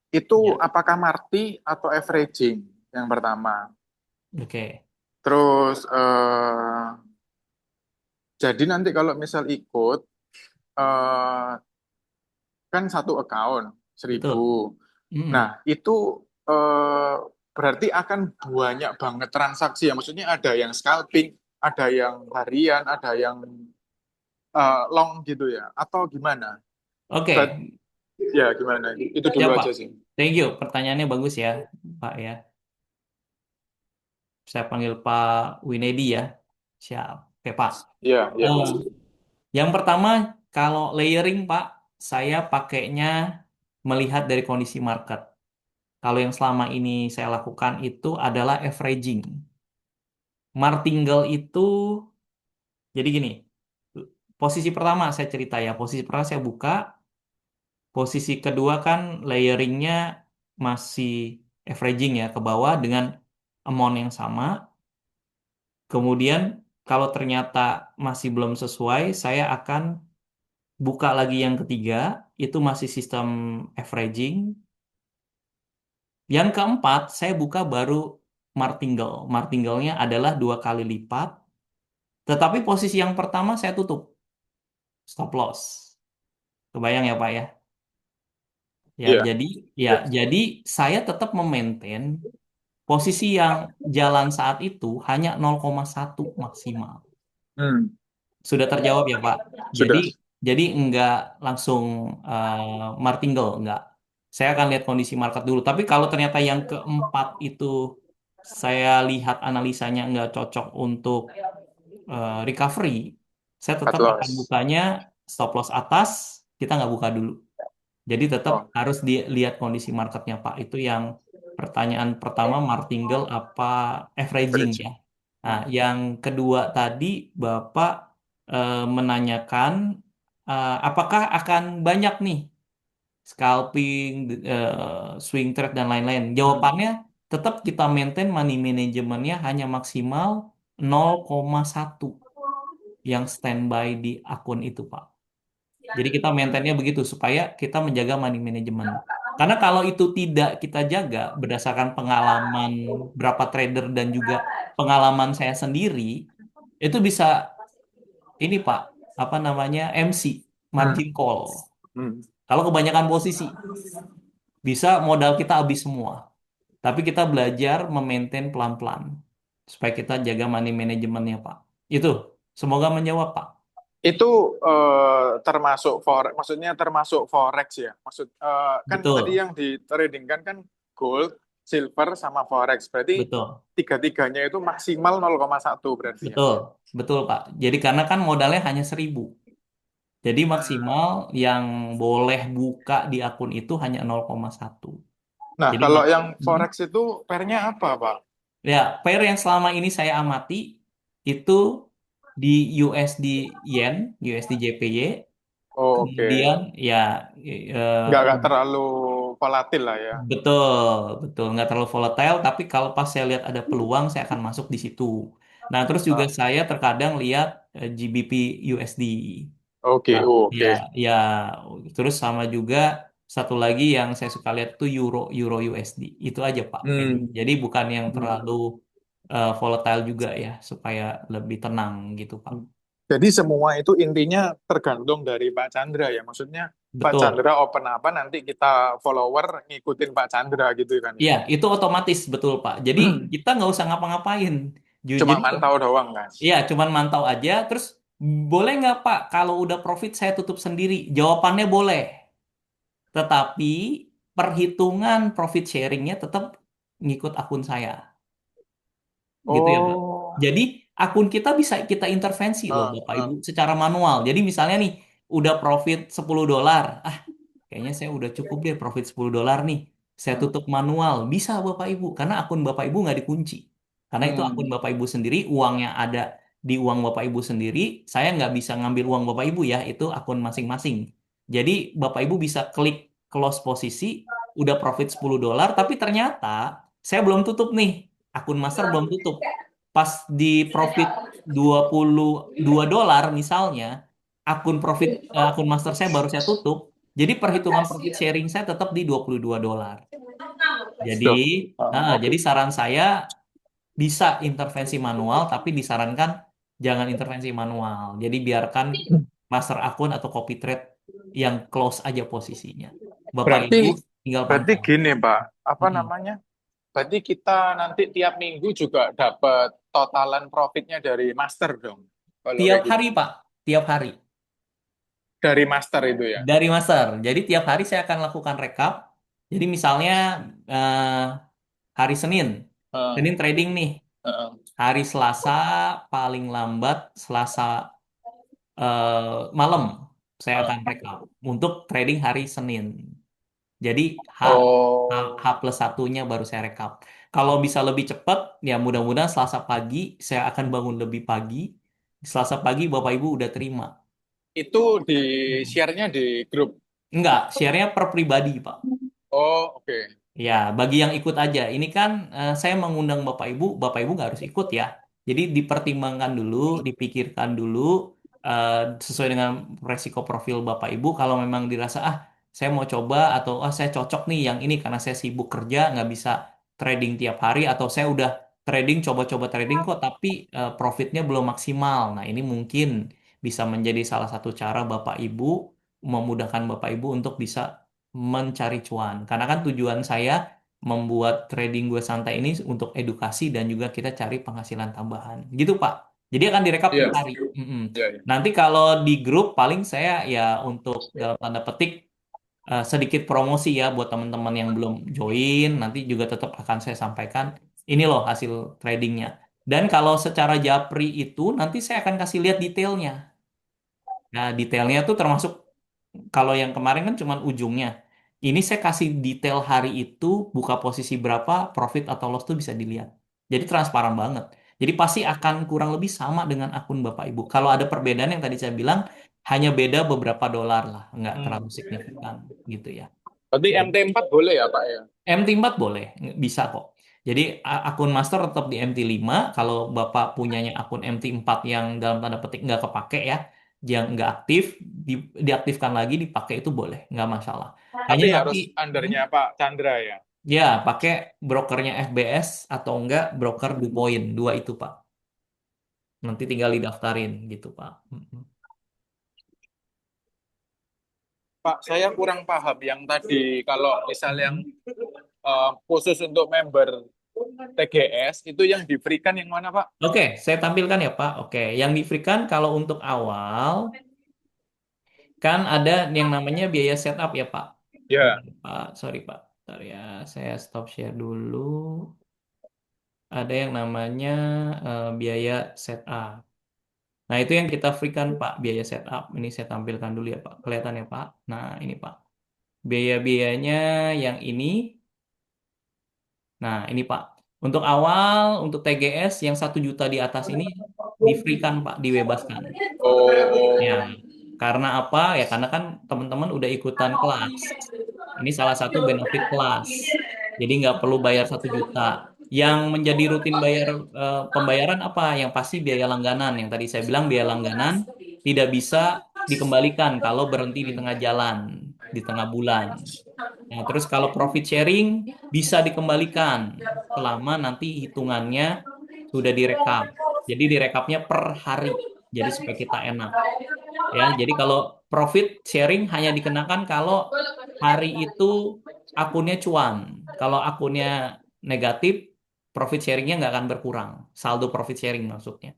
Speaker 2: Itu
Speaker 1: iya.
Speaker 2: apakah marti atau averaging yang pertama?
Speaker 1: Oke,
Speaker 2: Terus jadi nanti kalau misal ikut eh, kan satu account 1.000.
Speaker 1: betul.
Speaker 2: Nah,
Speaker 1: Hmm,
Speaker 2: itu eh, berarti akan banyak banget transaksi ya. Maksudnya ada yang scalping, ada yang harian, ada yang long gitu ya. Atau gimana?
Speaker 1: Oke,
Speaker 2: Berat, ya gimana? Itu dulu
Speaker 1: siap Pak.
Speaker 2: aja sih.
Speaker 1: Thank you. Pertanyaannya bagus ya, Pak ya. Saya panggil Pak Winedi ya. Siap. Oke, Pak.
Speaker 2: Iya, iya.
Speaker 1: Eh, yang pertama, kalau layering, Pak, saya pakainya melihat dari kondisi market. Kalau yang selama ini saya lakukan itu adalah averaging. Martingale itu, jadi gini, posisi pertama saya cerita ya, posisi pertama saya buka, posisi kedua kan layeringnya masih averaging ya ke bawah dengan amount yang sama. Kemudian kalau ternyata masih belum sesuai, saya akan buka lagi yang ketiga, itu masih sistem averaging. Yang keempat, saya buka baru martingale. Martingale-nya adalah 2 kali lipat. Tetapi posisi yang pertama saya tutup, stop loss. Kebayang ya Pak ya? Ya,
Speaker 2: Iya.
Speaker 1: jadi ya,
Speaker 2: Iya.
Speaker 1: jadi saya tetap memaintain posisi yang jalan saat itu hanya 0,1 maksimal.
Speaker 2: Hmm,
Speaker 1: Sudah terjawab ya Pak. Jadi
Speaker 2: sudah.
Speaker 1: jadi enggak langsung martingale, enggak. Saya akan lihat kondisi market dulu. Tapi kalau ternyata yang keempat itu saya lihat analisanya enggak cocok untuk recovery, saya
Speaker 2: Cut
Speaker 1: tetap akan
Speaker 2: loss.
Speaker 1: bukanya stop loss atas, kita nggak buka dulu. Jadi tetap
Speaker 2: Oh,
Speaker 1: harus dilihat kondisi marketnya Pak. Itu yang pertanyaan pertama, martingale apa averaging
Speaker 2: average.
Speaker 1: ya. Nah,
Speaker 2: Hmm.
Speaker 1: yang kedua tadi Bapak menanyakan apakah akan banyak nih scalping, swing trade dan lain-lain.
Speaker 2: Hmm.
Speaker 1: Jawabannya tetap kita maintain money manajemennya hanya maksimal 0,1 yang standby di akun itu, Pak. Jadi kita maintainnya begitu supaya kita menjaga money management. Karena kalau itu tidak kita jaga berdasarkan pengalaman berapa trader dan juga pengalaman saya sendiri, itu bisa ini Pak, apa namanya MC,
Speaker 2: Hmm.
Speaker 1: margin call.
Speaker 2: Hmm.
Speaker 1: Kalau kebanyakan posisi, bisa modal kita habis semua. Tapi kita belajar memaintain pelan-pelan supaya kita jaga money manajemennya Pak. Itu, semoga menjawab Pak.
Speaker 2: Itu termasuk forex, maksudnya termasuk forex ya. Kan tadi
Speaker 1: Betul,
Speaker 2: yang di trading kan gold, silver sama forex. Berarti
Speaker 1: betul.
Speaker 2: tiga-tiganya itu maksimal 0,1 berarti ya.
Speaker 1: Betul, betul Pak. Jadi karena kan modalnya hanya 1.000. Jadi
Speaker 2: Hmm.
Speaker 1: maksimal yang boleh buka di akun itu hanya 0,1.
Speaker 2: Nah,
Speaker 1: Jadi
Speaker 2: kalau
Speaker 1: mak
Speaker 2: yang
Speaker 1: Hmm.
Speaker 2: forex itu pairnya apa, Pak?
Speaker 1: Ya, pair yang selama ini saya amati itu di USD Yen, USD JPY,
Speaker 2: Oh, oke.
Speaker 1: kemudian ya
Speaker 2: Nggak terlalu volatil lah ya.
Speaker 1: betul, betul. Nggak terlalu volatile, tapi kalau pas saya lihat ada peluang, saya akan masuk di situ. Nah, terus juga
Speaker 2: Ah,
Speaker 1: saya terkadang lihat GBP USD.
Speaker 2: oke,
Speaker 1: Nah,
Speaker 2: oh,
Speaker 1: ya,
Speaker 2: oke.
Speaker 1: ya, terus sama juga satu lagi yang saya suka lihat tuh Euro, Euro USD. Itu aja Pak kayaknya.
Speaker 2: Hmm.
Speaker 1: Jadi bukan yang terlalu
Speaker 2: Hmm.
Speaker 1: volatile juga ya, supaya lebih tenang gitu Pak.
Speaker 2: Jadi semua itu intinya tergantung dari Pak Chandra ya. Maksudnya Pak
Speaker 1: Betul.
Speaker 2: Chandra open apa nanti kita follower ngikutin Pak Chandra gitu kan ya.
Speaker 1: Iya, itu otomatis betul Pak. Jadi kita nggak usah ngapa-ngapain.
Speaker 2: Cuma
Speaker 1: Jadi
Speaker 2: mantau doang kan.
Speaker 1: iya, cuman mantau aja. Terus boleh nggak Pak kalau udah profit saya tutup sendiri? Jawabannya boleh. Tetapi perhitungan profit sharingnya tetap ngikut akun saya. Gitu ya Pak.
Speaker 2: Oh,
Speaker 1: Jadi akun kita bisa kita intervensi loh
Speaker 2: ah,
Speaker 1: Bapak Ibu
Speaker 2: ah,
Speaker 1: secara manual. Jadi misalnya nih udah profit $10. Ah, kayaknya saya udah cukup deh profit $10 nih. Saya
Speaker 2: ah.
Speaker 1: tutup manual. Bisa Bapak Ibu karena akun Bapak Ibu nggak dikunci. Karena itu akun
Speaker 2: Hmm,
Speaker 1: Bapak Ibu sendiri, uangnya ada di uang Bapak Ibu sendiri. Saya nggak bisa ngambil uang Bapak Ibu ya, itu akun masing-masing. Jadi Bapak Ibu bisa klik close posisi, udah profit $10, tapi ternyata saya belum tutup nih. Akun master belum tutup. Pas di profit $22 misalnya, akun master saya baru saya tutup. Jadi perhitungan profit sharing saya tetap di $22. Jadi,
Speaker 2: tuh. Ah, oke.
Speaker 1: jadi saran saya bisa intervensi manual, tapi disarankan jangan intervensi manual. Jadi biarkan master akun atau copy trade yang close aja posisinya. Bapak
Speaker 2: Berarti
Speaker 1: Ibu, tinggal
Speaker 2: Berarti
Speaker 1: pantau.
Speaker 2: gini, Pak, apa
Speaker 1: Mm-mm.
Speaker 2: namanya? Berarti kita nanti tiap minggu juga dapat totalan profitnya dari master dong. Kalau
Speaker 1: Tiap
Speaker 2: kayak gitu.
Speaker 1: hari, Pak. Tiap hari.
Speaker 2: Dari master itu ya.
Speaker 1: Dari master. Jadi tiap hari saya akan lakukan rekap. Jadi misalnya eh, hari Senin.
Speaker 2: Heeh,
Speaker 1: Senin trading nih.
Speaker 2: heeh.
Speaker 1: Hari Selasa paling lambat Selasa malam saya akan
Speaker 2: Heeh.
Speaker 1: rekap untuk trading hari Senin. Jadi H, H
Speaker 2: Oh,
Speaker 1: plus satunya baru saya rekap. Kalau bisa lebih cepat, ya mudah-mudahan Selasa pagi saya akan bangun lebih pagi. Selasa pagi Bapak Ibu udah terima.
Speaker 2: itu di
Speaker 1: Hmm.
Speaker 2: share-nya di grup.
Speaker 1: Enggak, share-nya per pribadi, Pak.
Speaker 2: Oh, oke.
Speaker 1: Ya, bagi yang ikut aja. Ini kan saya mengundang Bapak Ibu nggak harus ikut ya. Jadi dipertimbangkan dulu, dipikirkan dulu eh, sesuai dengan resiko profil Bapak Ibu. Kalau memang dirasa saya mau coba atau saya cocok nih yang ini karena saya sibuk kerja nggak bisa trading tiap hari atau saya udah trading coba-coba trading kok tapi profitnya belum maksimal. Nah ini mungkin bisa menjadi salah satu cara Bapak Ibu memudahkan Bapak Ibu untuk bisa mencari cuan. Karena kan tujuan saya membuat trading gue santai ini untuk edukasi dan juga kita cari penghasilan tambahan. Gitu, Pak. Jadi akan direkap
Speaker 2: Iya,
Speaker 1: tiap hari. Mm-mm.
Speaker 2: iya, iya.
Speaker 1: Nanti kalau di grup paling saya ya untuk dalam tanda petik sedikit promosi ya buat teman-teman yang belum join. Nanti juga tetap akan saya sampaikan ini loh hasil tradingnya. Dan kalau secara japri itu nanti saya akan kasih lihat detailnya. Nah, detailnya tuh termasuk kalau yang kemarin kan cuman ujungnya. Ini saya kasih detail hari itu, buka posisi berapa, profit atau loss tuh bisa dilihat. Jadi transparan banget. Jadi pasti akan kurang lebih sama dengan akun Bapak Ibu. Kalau ada perbedaan yang tadi saya bilang, hanya beda beberapa dolar lah, nggak terlalu
Speaker 2: Hmm.
Speaker 1: signifikan gitu ya.
Speaker 2: Berarti MT4 boleh ya, Pak ya?
Speaker 1: MT4 boleh, bisa kok. Jadi akun master tetap di MT5. Kalau Bapak punyanya akun MT4 yang dalam tanda petik nggak kepake ya, yang nggak aktif, diaktifkan lagi, dipakai itu boleh, nggak masalah. Hanya
Speaker 2: Tapi
Speaker 1: nanti,
Speaker 2: harus
Speaker 1: hmm,
Speaker 2: undernya Pak Chandra ya.
Speaker 1: ya pakai brokernya FBS atau enggak broker DuPoint, dua itu Pak. Nanti tinggal didaftarin gitu Pak. Mm-mm.
Speaker 2: Pak, saya kurang paham yang tadi kalau misal yang
Speaker 1: Mm-mm.
Speaker 2: khusus untuk member TGS itu yang di-free-kan yang mana, Pak?
Speaker 1: Oke, saya tampilkan ya Pak. Oke, yang di-free-kan kalau untuk awal kan ada yang namanya biaya setup ya Pak.
Speaker 2: Ya.
Speaker 1: Bentar, Pak, sorry Pak. Bentar ya, saya stop share dulu. Ada yang namanya biaya setup. Nah, itu yang kita free kan Pak, biaya setup. Ini saya tampilkan dulu ya Pak. Kelihatan ya Pak. Nah, ini Pak. Biaya-biayanya yang ini. Nah, ini Pak. Untuk awal, untuk TGS yang 1 juta di atas ini di free kan Pak, dibebaskan. Ya,
Speaker 2: Oh.
Speaker 1: karena apa? Ya karena kan teman-teman udah ikutan kelas. Ini salah satu benefit kelas. Jadi nggak perlu bayar 1 juta. Yang menjadi rutin bayar pembayaran apa? Yang pasti biaya langganan. Yang tadi saya bilang biaya langganan tidak bisa dikembalikan kalau berhenti di tengah jalan, di tengah bulan. Nah, terus kalau profit sharing bisa dikembalikan selama nanti hitungannya sudah direkap. Jadi direkapnya per hari. Jadi supaya kita enak. Ya, jadi kalau profit sharing hanya dikenakan kalau hari itu akunnya cuan. Kalau akunnya negatif, profit sharingnya nggak akan berkurang. Saldo profit sharing maksudnya.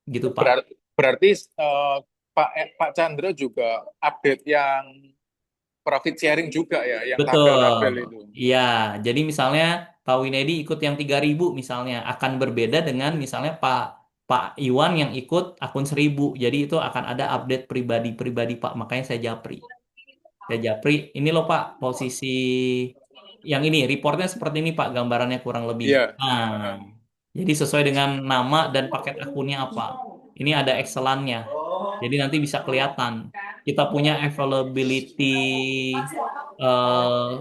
Speaker 1: Gitu, Pak.
Speaker 2: Berarti Pak Chandra juga update yang profit sharing juga ya, yang
Speaker 1: Betul.
Speaker 2: tabel-tabel itu.
Speaker 1: Iya, jadi misalnya Pak Winedi ikut yang 3.000 misalnya akan berbeda dengan misalnya Pak Iwan yang ikut akun 1.000. Jadi itu akan ada update pribadi-pribadi Pak. Makanya saya japri. Saya japri, ini loh Pak, posisi yang ini, reportnya seperti ini Pak, gambarannya kurang lebih.
Speaker 2: Iya.
Speaker 1: Nah, jadi sesuai dengan nama dan paket akunnya apa. Ini ada Excelannya. Jadi nanti bisa kelihatan. Kita punya availability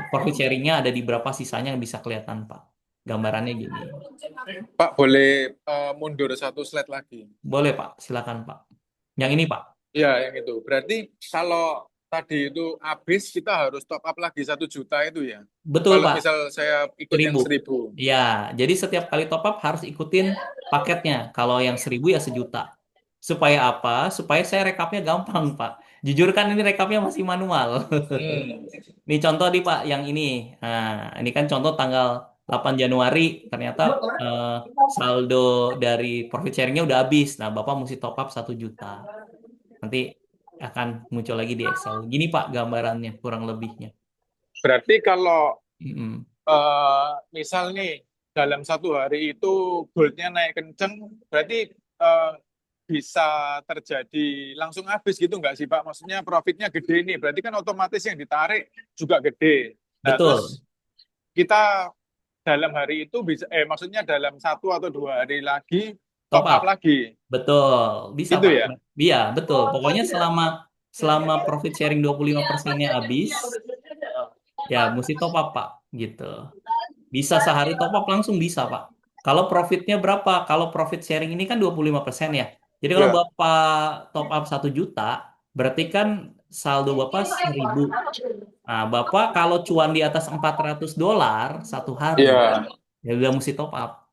Speaker 1: profit sharingnya ada di berapa sisanya yang bisa kelihatan Pak. Gambarannya gini.
Speaker 2: Pak boleh mundur satu slide lagi.
Speaker 1: Boleh Pak, silakan Pak. Yang ini Pak.
Speaker 2: Ya, yang itu. Berarti kalau tadi itu habis, kita harus top up lagi 1 juta itu ya.
Speaker 1: Betul
Speaker 2: Kalau
Speaker 1: Pak.
Speaker 2: misal saya ikut yang
Speaker 1: 1.000.
Speaker 2: 1.000.
Speaker 1: Ya, jadi setiap kali top up harus ikutin paketnya. Kalau yang 1.000 ya 1 juta. Supaya apa? Supaya saya rekapnya gampang, Pak. Jujur kan ini rekapnya masih manual.
Speaker 2: Hmm.
Speaker 1: Ini contoh nih Pak, yang ini. Nah, ini kan contoh tanggal 8 Januari, ternyata eh, saldo dari profit sharingnya udah habis. Nah, Bapak mesti top up 1 juta. Nanti akan muncul lagi di Excel. Gini Pak gambarannya, kurang lebihnya.
Speaker 2: Berarti kalau
Speaker 1: Mm-mm.
Speaker 2: misal nih dalam satu hari itu goldnya naik kenceng, berarti eh, bisa terjadi langsung habis gitu nggak sih Pak? Maksudnya profitnya gede nih, berarti kan otomatis yang ditarik juga gede. Nah, terus
Speaker 1: Betul,
Speaker 2: kita dalam hari itu bisa, maksudnya dalam 1 atau 2 hari lagi
Speaker 1: top
Speaker 2: top up
Speaker 1: up.
Speaker 2: lagi,
Speaker 1: Betul, bisa
Speaker 2: gitu
Speaker 1: Pak.
Speaker 2: ya?
Speaker 1: Iya, betul. Pokoknya selama selama profit sharing 25%-nya habis, ya mesti top up Pak, gitu. Bisa sehari top up langsung bisa, Pak. Kalau profitnya berapa? Kalau profit sharing ini kan 25% ya. Jadi kalau
Speaker 2: Ya,
Speaker 1: Bapak top up 1 juta, berarti kan saldo Bapak 1.000. Nah, Bapak kalau cuan di atas $400 satu hari,
Speaker 2: iya.
Speaker 1: ya udah mesti top up.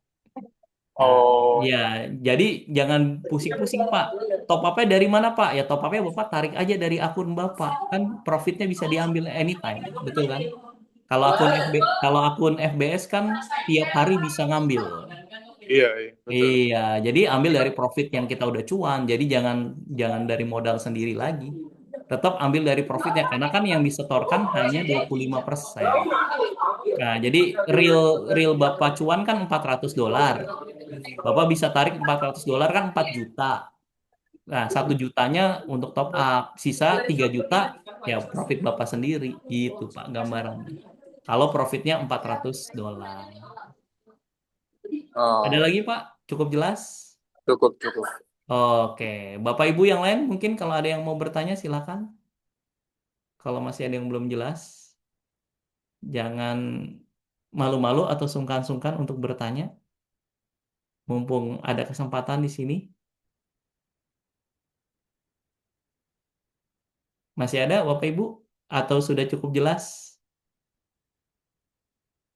Speaker 1: Nah,
Speaker 2: Oh,
Speaker 1: ya, jadi jangan pusing-pusing, Pak. Top up-nya dari mana, Pak? Ya top up-nya Bapak tarik aja dari akun Bapak. Kan profitnya bisa diambil anytime, betul kan? Kalau akun FBS kan tiap hari bisa ngambil.
Speaker 2: iya, iya, betul.
Speaker 1: Iya, jadi ambil dari profit yang kita udah cuan. Jadi jangan jangan dari modal sendiri lagi. Tetap ambil dari profitnya karena kan yang disetorkan hanya 25%. Nah, jadi real real Bapak cuan kan $400. Bapak bisa tarik $400 kan 4 juta. Nah, 1 jutanya untuk top up. Sisa 3 juta ya profit Bapak sendiri. Gitu, Pak, gambarannya. Kalau profitnya $400. Ada
Speaker 2: Oh,
Speaker 1: lagi, Pak? Cukup jelas?
Speaker 2: cukup, cukup.
Speaker 1: Oke. Bapak Ibu yang lain mungkin kalau ada yang mau bertanya silakan. Kalau masih ada yang belum jelas, jangan malu-malu atau sungkan-sungkan untuk bertanya. Mumpung ada kesempatan di sini. Masih ada, Bapak Ibu? Atau sudah cukup jelas?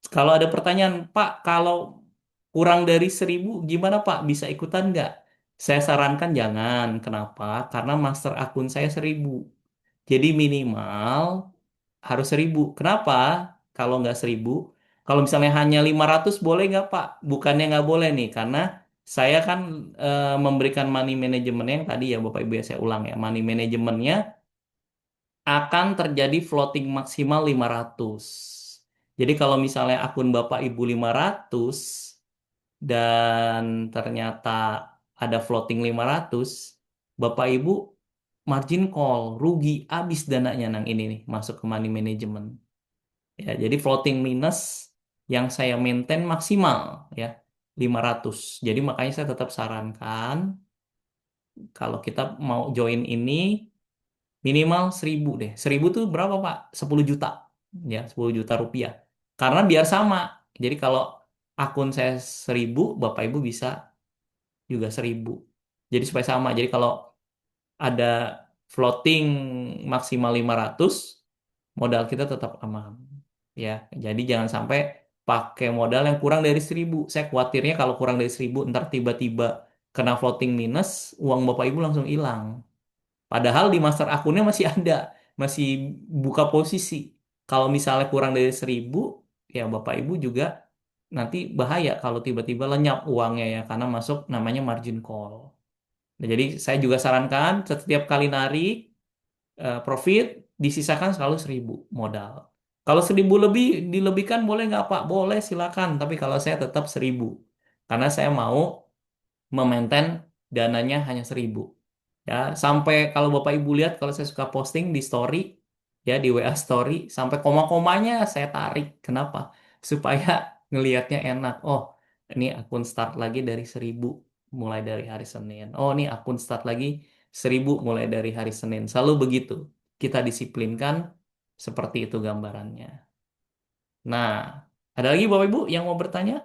Speaker 1: Kalau ada pertanyaan, Pak, kalau kurang dari 1.000 gimana Pak? Bisa ikutan nggak? Saya sarankan jangan. Kenapa? Karena master akun saya 1.000. Jadi minimal harus 1.000. Kenapa? Kalau nggak 1.000, kalau misalnya hanya 500 boleh nggak Pak? Bukannya nggak boleh nih, karena saya kan memberikan money management yang tadi ya Bapak Ibu ya saya ulang ya. Money manajemennya akan terjadi floating maksimal 500. Jadi kalau misalnya akun Bapak Ibu 500 dan ternyata ada floating 500, Bapak Ibu margin call, rugi, habis dananya nang ini nih masuk ke money management. Ya, jadi floating minus yang saya maintain maksimal ya 500. Jadi makanya saya tetap sarankan kalau kita mau join ini minimal 1.000 deh. 1.000 tuh berapa Pak? 10 juta. Ya, 10 juta rupiah. Karena biar sama. Jadi kalau akun saya 1.000, Bapak Ibu bisa juga 1.000. Jadi supaya sama. Jadi kalau ada floating maksimal 500, modal kita tetap aman. Ya, jadi jangan sampai pakai modal yang kurang dari 1.000. Saya khawatirnya kalau kurang dari 1.000, ntar tiba-tiba kena floating minus, uang Bapak Ibu langsung hilang. Padahal di master akunnya masih ada, masih buka posisi. Kalau misalnya kurang dari 1.000, ya Bapak Ibu juga nanti bahaya kalau tiba-tiba lenyap uangnya ya, karena masuk namanya margin call. Nah, jadi saya juga sarankan setiap kali narik profit disisakan selalu 1.000 modal. Kalau 1.000 lebih dilebihkan boleh nggak Pak? Boleh silakan. Tapi kalau saya tetap 1.000 karena saya mau memaintain dananya hanya 1.000. Ya, sampai kalau Bapak Ibu lihat kalau saya suka posting di story ya di WA story sampai koma-komanya saya tarik. Kenapa? Supaya ngelihatnya enak. Oh, ini akun start lagi dari 1.000 mulai dari hari Senin. Oh, ini akun start lagi 1.000 mulai dari hari Senin. Selalu begitu. Kita disiplinkan seperti itu gambarannya. Nah, ada lagi Bapak Ibu yang mau bertanya?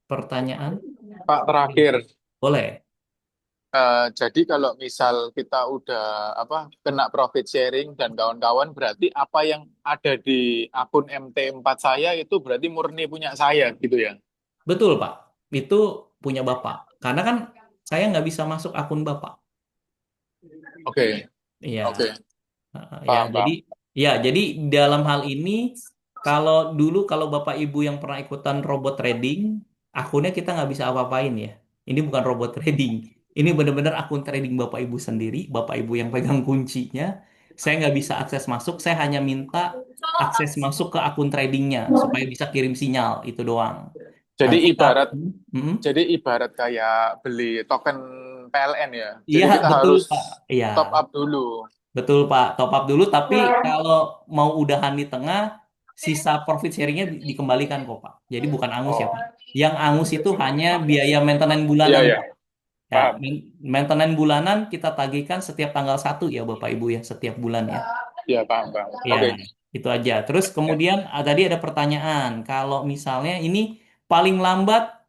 Speaker 1: Pertanyaan?
Speaker 2: Pak, terakhir.
Speaker 1: Boleh.
Speaker 2: Jadi kalau misal kita udah apa kena profit sharing dan kawan-kawan, berarti apa yang ada di akun MT4 saya itu berarti murni punya saya gitu ya?
Speaker 1: Betul, Pak. Itu punya Bapak. Karena kan saya nggak bisa masuk akun Bapak.
Speaker 2: Oke,
Speaker 1: Iya.
Speaker 2: oke,
Speaker 1: Ya,
Speaker 2: paham,
Speaker 1: jadi
Speaker 2: paham.
Speaker 1: jadi dalam hal ini kalau dulu kalau Bapak Ibu yang pernah ikutan robot trading, akunnya kita nggak bisa apa-apain ya. Ini bukan robot trading. Ini benar-benar akun trading Bapak Ibu sendiri, Bapak Ibu yang pegang kuncinya. Saya nggak bisa akses masuk, saya hanya minta akses masuk ke akun tradingnya supaya bisa kirim sinyal, itu doang.
Speaker 2: Jadi
Speaker 1: Nanti Kak,
Speaker 2: ibarat
Speaker 1: hmm?
Speaker 2: jadi ibarat kayak beli token PLN ya.
Speaker 1: Iya
Speaker 2: Jadi kita
Speaker 1: betul
Speaker 2: harus
Speaker 1: Pak. Iya.
Speaker 2: top up dulu.
Speaker 1: Betul Pak, top up dulu. Tapi kalau mau udahan di tengah, sisa profit sharingnya dikembalikan kok Pak. Jadi bukan angus ya
Speaker 2: Oh,
Speaker 1: Pak. Yang angus itu hanya biaya maintenance
Speaker 2: iya
Speaker 1: bulanan
Speaker 2: ya,
Speaker 1: Pak. Ya,
Speaker 2: paham.
Speaker 1: maintenance bulanan kita tagihkan setiap tanggal 1 ya Bapak Ibu ya, setiap bulan ya.
Speaker 2: Iya, paham, paham.
Speaker 1: Ya,
Speaker 2: Oke.
Speaker 1: itu aja. Terus
Speaker 2: Ya.
Speaker 1: kemudian tadi ada pertanyaan, kalau misalnya ini paling lambat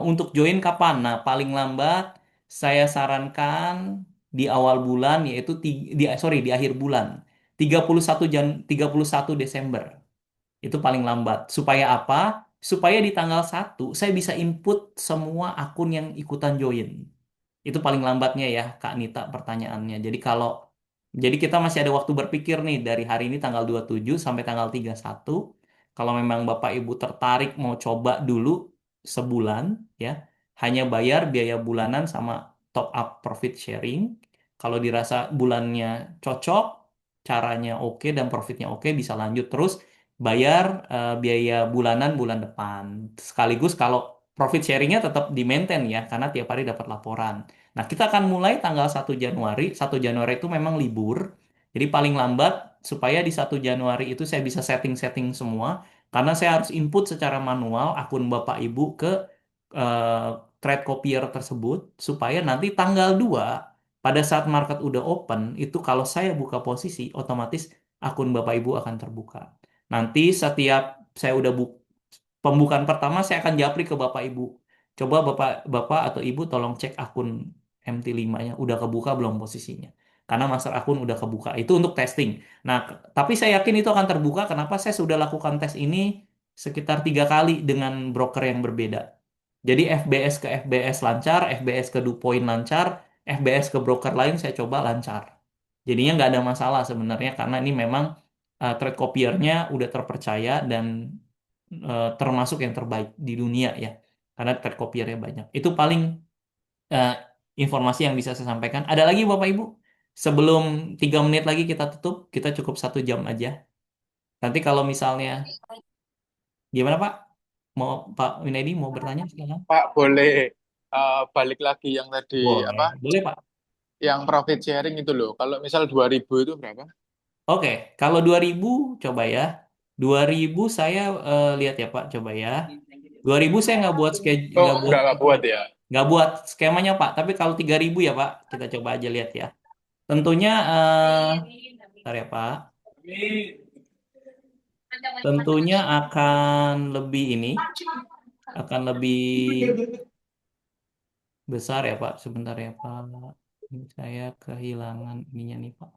Speaker 1: untuk join kapan? Nah, paling lambat saya sarankan di awal bulan yaitu di akhir bulan. 31 Desember. Itu paling lambat. Supaya apa? Supaya di tanggal 1 saya bisa input semua akun yang ikutan join. Itu paling lambatnya ya, Kak Nita pertanyaannya. Jadi kita masih ada waktu berpikir nih dari hari ini tanggal 27 sampai tanggal 31. Kalau memang Bapak Ibu tertarik mau coba dulu sebulan ya, hanya bayar biaya bulanan sama top up profit sharing. Kalau dirasa bulannya cocok, caranya oke dan profitnya oke, bisa lanjut terus bayar biaya bulanan bulan depan. Sekaligus kalau profit sharingnya tetap di maintain ya, karena tiap hari dapat laporan. Nah, kita akan mulai tanggal 1 Januari. 1 Januari itu memang libur. Jadi paling lambat supaya di 1 Januari itu saya bisa setting-setting semua. Karena saya harus input secara manual akun Bapak Ibu ke eh, trade copier tersebut. Supaya nanti tanggal 2 pada saat market udah open, itu kalau saya buka posisi, otomatis akun Bapak Ibu akan terbuka. Nanti setiap saya udah pembukaan pertama saya akan japri ke Bapak Ibu. Coba Bapak Bapak atau Ibu tolong cek akun MT5-nya udah kebuka belum posisinya. Karena master akun udah kebuka. Itu untuk testing. Nah, tapi saya yakin itu akan terbuka. Kenapa? Saya sudah lakukan tes ini sekitar 3 kali dengan broker yang berbeda. Jadi FBS ke FBS lancar, FBS ke DuPoint lancar, FBS ke broker lain saya coba lancar. Jadinya nggak ada masalah sebenarnya karena ini memang trade copiernya udah terpercaya dan termasuk yang terbaik di dunia ya. Karena trade copiernya banyak. Itu paling eh, informasi yang bisa saya sampaikan. Ada lagi Bapak Ibu? Sebelum 3 menit lagi kita tutup, kita cukup 1 jam aja. Nanti kalau misalnya, gimana Pak? Mau Pak Winedi mau bertanya silakan.
Speaker 2: Pak, boleh balik lagi yang tadi
Speaker 1: Boleh,
Speaker 2: apa?
Speaker 1: boleh Pak.
Speaker 2: Yang profit sharing itu loh. Kalau misal 2.000 itu berapa?
Speaker 1: Oke, kalau 2000 coba ya. 2000 saya lihat ya Pak, coba ya. 2000 saya nggak buat schedule,
Speaker 2: Oh, nggak buat ya.
Speaker 1: nggak buat skemanya Pak. Tapi kalau 3000 ya Pak, kita coba aja lihat ya. Tentunya, bentar ya Pak. Tentunya akan lebih besar ya Pak. Sebentar ya Pak. Ini saya kehilangan ininya nih Pak.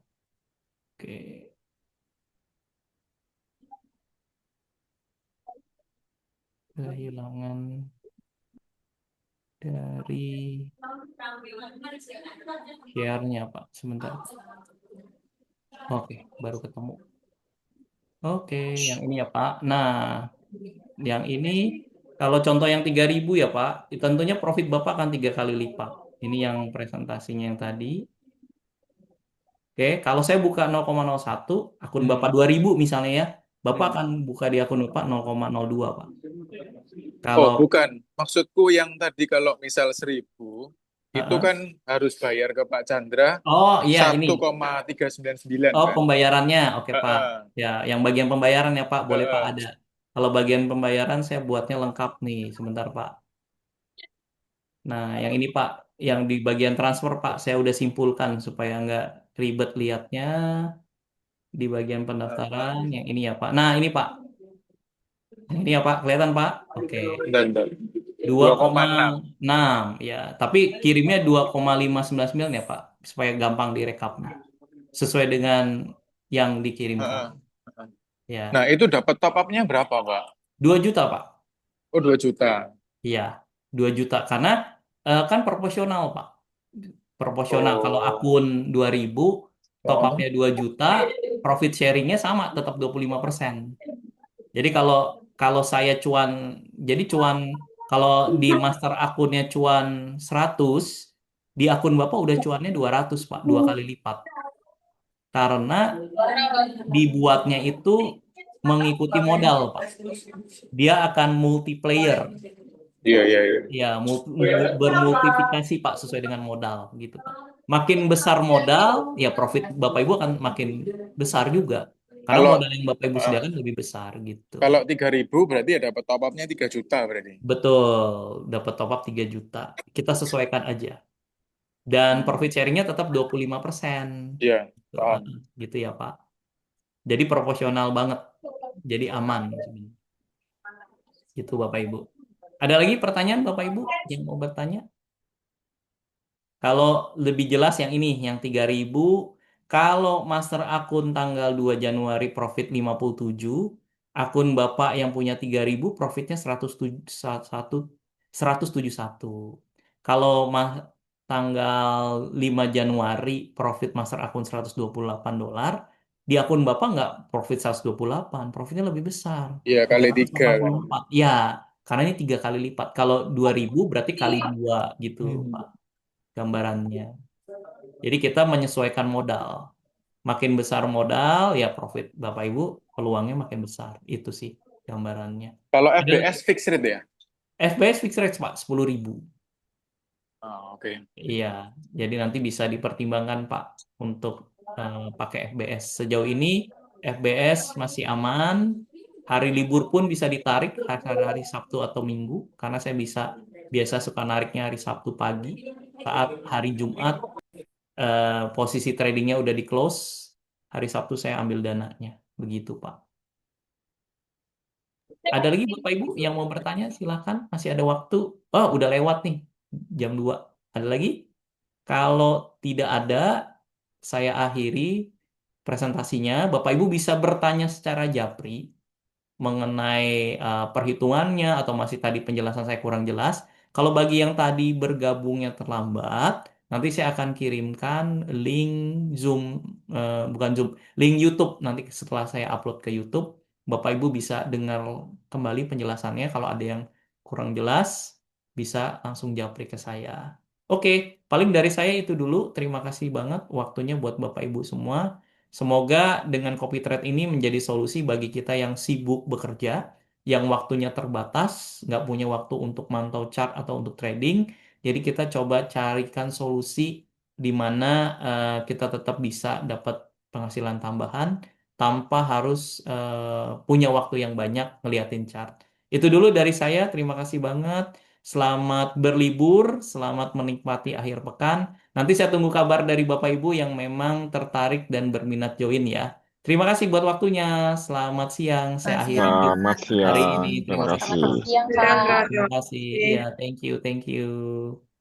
Speaker 1: Oke, kehilangan dari share-nya Pak. Sebentar. Oke, baru ketemu. Oke, yang ini ya Pak. Nah, yang ini kalau contoh yang 3000 ya Pak, tentunya profit Bapak akan 3 kali lipat. Ini yang presentasinya yang tadi. Oke, kalau saya buka 0,01, akun Bapak
Speaker 2: Hmm.
Speaker 1: 2000 misalnya ya, Bapak
Speaker 2: Hmm.
Speaker 1: akan buka di akun Bapak 0,02 Pak.
Speaker 2: Oh,
Speaker 1: Kalau,
Speaker 2: bukan. Maksudku yang tadi kalau misal 1.000, itu
Speaker 1: Heeh.
Speaker 2: kan harus bayar ke Pak Chandra
Speaker 1: Oh iya ini,
Speaker 2: 1,399
Speaker 1: oh
Speaker 2: kan?
Speaker 1: pembayarannya, oke Pak.
Speaker 2: Heeh,
Speaker 1: Ya, yang bagian pembayaran ya Pak, boleh Pak
Speaker 2: heeh.
Speaker 1: ada. Kalau bagian pembayaran saya buatnya lengkap nih, sebentar Pak. Nah, yang ini Pak, yang di bagian transfer Pak, saya udah simpulkan supaya nggak ribet liatnya di bagian pendaftaran. Yang ini ya Pak. Nah, ini Pak. Yang ini ya Pak, kelihatan Pak? Oke.
Speaker 2: Dan
Speaker 1: dua
Speaker 2: dua
Speaker 1: koma
Speaker 2: koma enam.
Speaker 1: enam ya. Tapi kirimnya 2,599 ya Pak, supaya gampang direkapnya. Sesuai dengan yang dikirimkan.
Speaker 2: Heeh, heeh. Nah,
Speaker 1: Ya,
Speaker 2: itu dapat top up-nya berapa, Pak?
Speaker 1: 2 juta Pak.
Speaker 2: Oh, 2 juta.
Speaker 1: Iya, 2 juta karena kan proporsional Pak. Proporsional. Kalau
Speaker 2: Oh.
Speaker 1: akun 2.000, top
Speaker 2: Oh.
Speaker 1: up-nya 2 juta, profit sharing-nya sama, tetap 25%. Jadi kalau kalau saya cuan, jadi cuan kalau di master akunnya cuan 100, di akun Bapak udah cuannya 200, Pak, 2 kali lipat. Karena dibuatnya itu mengikuti modal, Pak. Dia akan multiplayer.
Speaker 2: Iya, iya, iya.
Speaker 1: Ya, bermultiplikasi Pak sesuai dengan modal gitu Pak. Makin besar modal, ya profit Bapak Ibu akan makin besar juga. Karena
Speaker 2: Kalau
Speaker 1: modal yang Bapak Ibu
Speaker 2: eh,
Speaker 1: sediakan lebih besar gitu.
Speaker 2: kalau 3.000 berarti ya dapat top up-nya 3 juta berarti.
Speaker 1: Betul, dapat top up 3 juta. Kita sesuaikan aja. Dan profit sharingnya tetap 25%.
Speaker 2: Iya,
Speaker 1: Gitu,
Speaker 2: paham.
Speaker 1: gitu ya Pak. Jadi proporsional banget. Jadi aman sebenarnya. Gitu Bapak Ibu. Ada lagi pertanyaan Bapak Ibu yang mau bertanya? Kalau lebih jelas yang ini, yang 3.000, kalau master akun tanggal 2 Januari profit 57, akun Bapak yang punya 3.000 profitnya 171. Kalau tanggal 5 Januari profit master akun $128, di akun Bapak nggak profit 128, profitnya lebih besar,
Speaker 2: Iya,
Speaker 1: tiga
Speaker 2: kali
Speaker 1: ratus
Speaker 2: 3
Speaker 1: delapan
Speaker 2: kan.
Speaker 1: puluh empat. Ya, karena ini 3 kali lipat. Kalau 2.000 berarti kali 2 gitu,
Speaker 2: Hmm.
Speaker 1: Pak, gambarannya. Jadi kita menyesuaikan modal. Makin besar modal, ya profit Bapak Ibu peluangnya makin besar. Itu sih gambarannya.
Speaker 2: Kalau
Speaker 1: Ada
Speaker 2: FBS fixed rate ya?
Speaker 1: FBS fixed rate Pak, 10.000.
Speaker 2: Ah, oke.
Speaker 1: Iya, jadi nanti bisa dipertimbangkan Pak untuk pakai FBS. Sejauh ini FBS masih aman. Hari libur pun bisa ditarik hari Sabtu atau Minggu, karena saya biasa suka nariknya hari Sabtu pagi. Saat hari Jumat posisi tradingnya udah di close, hari Sabtu saya ambil dananya. Begitu Pak. Ada lagi Bapak Ibu yang mau bertanya? Silahkan, masih ada waktu. Oh, udah lewat nih, jam 2. Ada lagi? Kalau tidak ada, saya akhiri presentasinya. Bapak Ibu bisa bertanya secara japri mengenai perhitungannya atau masih tadi penjelasan saya kurang jelas. Kalau bagi yang tadi bergabungnya terlambat, nanti saya akan kirimkan link Zoom, bukan Zoom, link YouTube nanti setelah saya upload ke YouTube. Bapak Ibu bisa dengar kembali penjelasannya. Kalau ada yang kurang jelas, bisa langsung japri ke saya. Oke, paling dari saya itu dulu. Terima kasih banget waktunya buat Bapak Ibu semua. Semoga dengan copy trade ini menjadi solusi bagi kita yang sibuk bekerja, yang waktunya terbatas, nggak punya waktu untuk mantau chart atau untuk trading. Jadi kita coba carikan solusi di mana kita tetap bisa dapat penghasilan tambahan tanpa harus punya waktu yang banyak ngeliatin chart. Itu dulu dari saya. Terima kasih banget. Selamat berlibur, selamat menikmati akhir pekan. Nanti saya tunggu kabar dari Bapak Ibu yang memang tertarik dan berminat join ya. Terima kasih buat waktunya. Selamat siang. Saya akhiri job
Speaker 3: Selamat
Speaker 1: hari ini.
Speaker 3: siang. Terima
Speaker 1: Terima kasih.
Speaker 3: kasih.
Speaker 4: Siang, Kak.
Speaker 1: Terima kasih. Iya, thank you, thank you.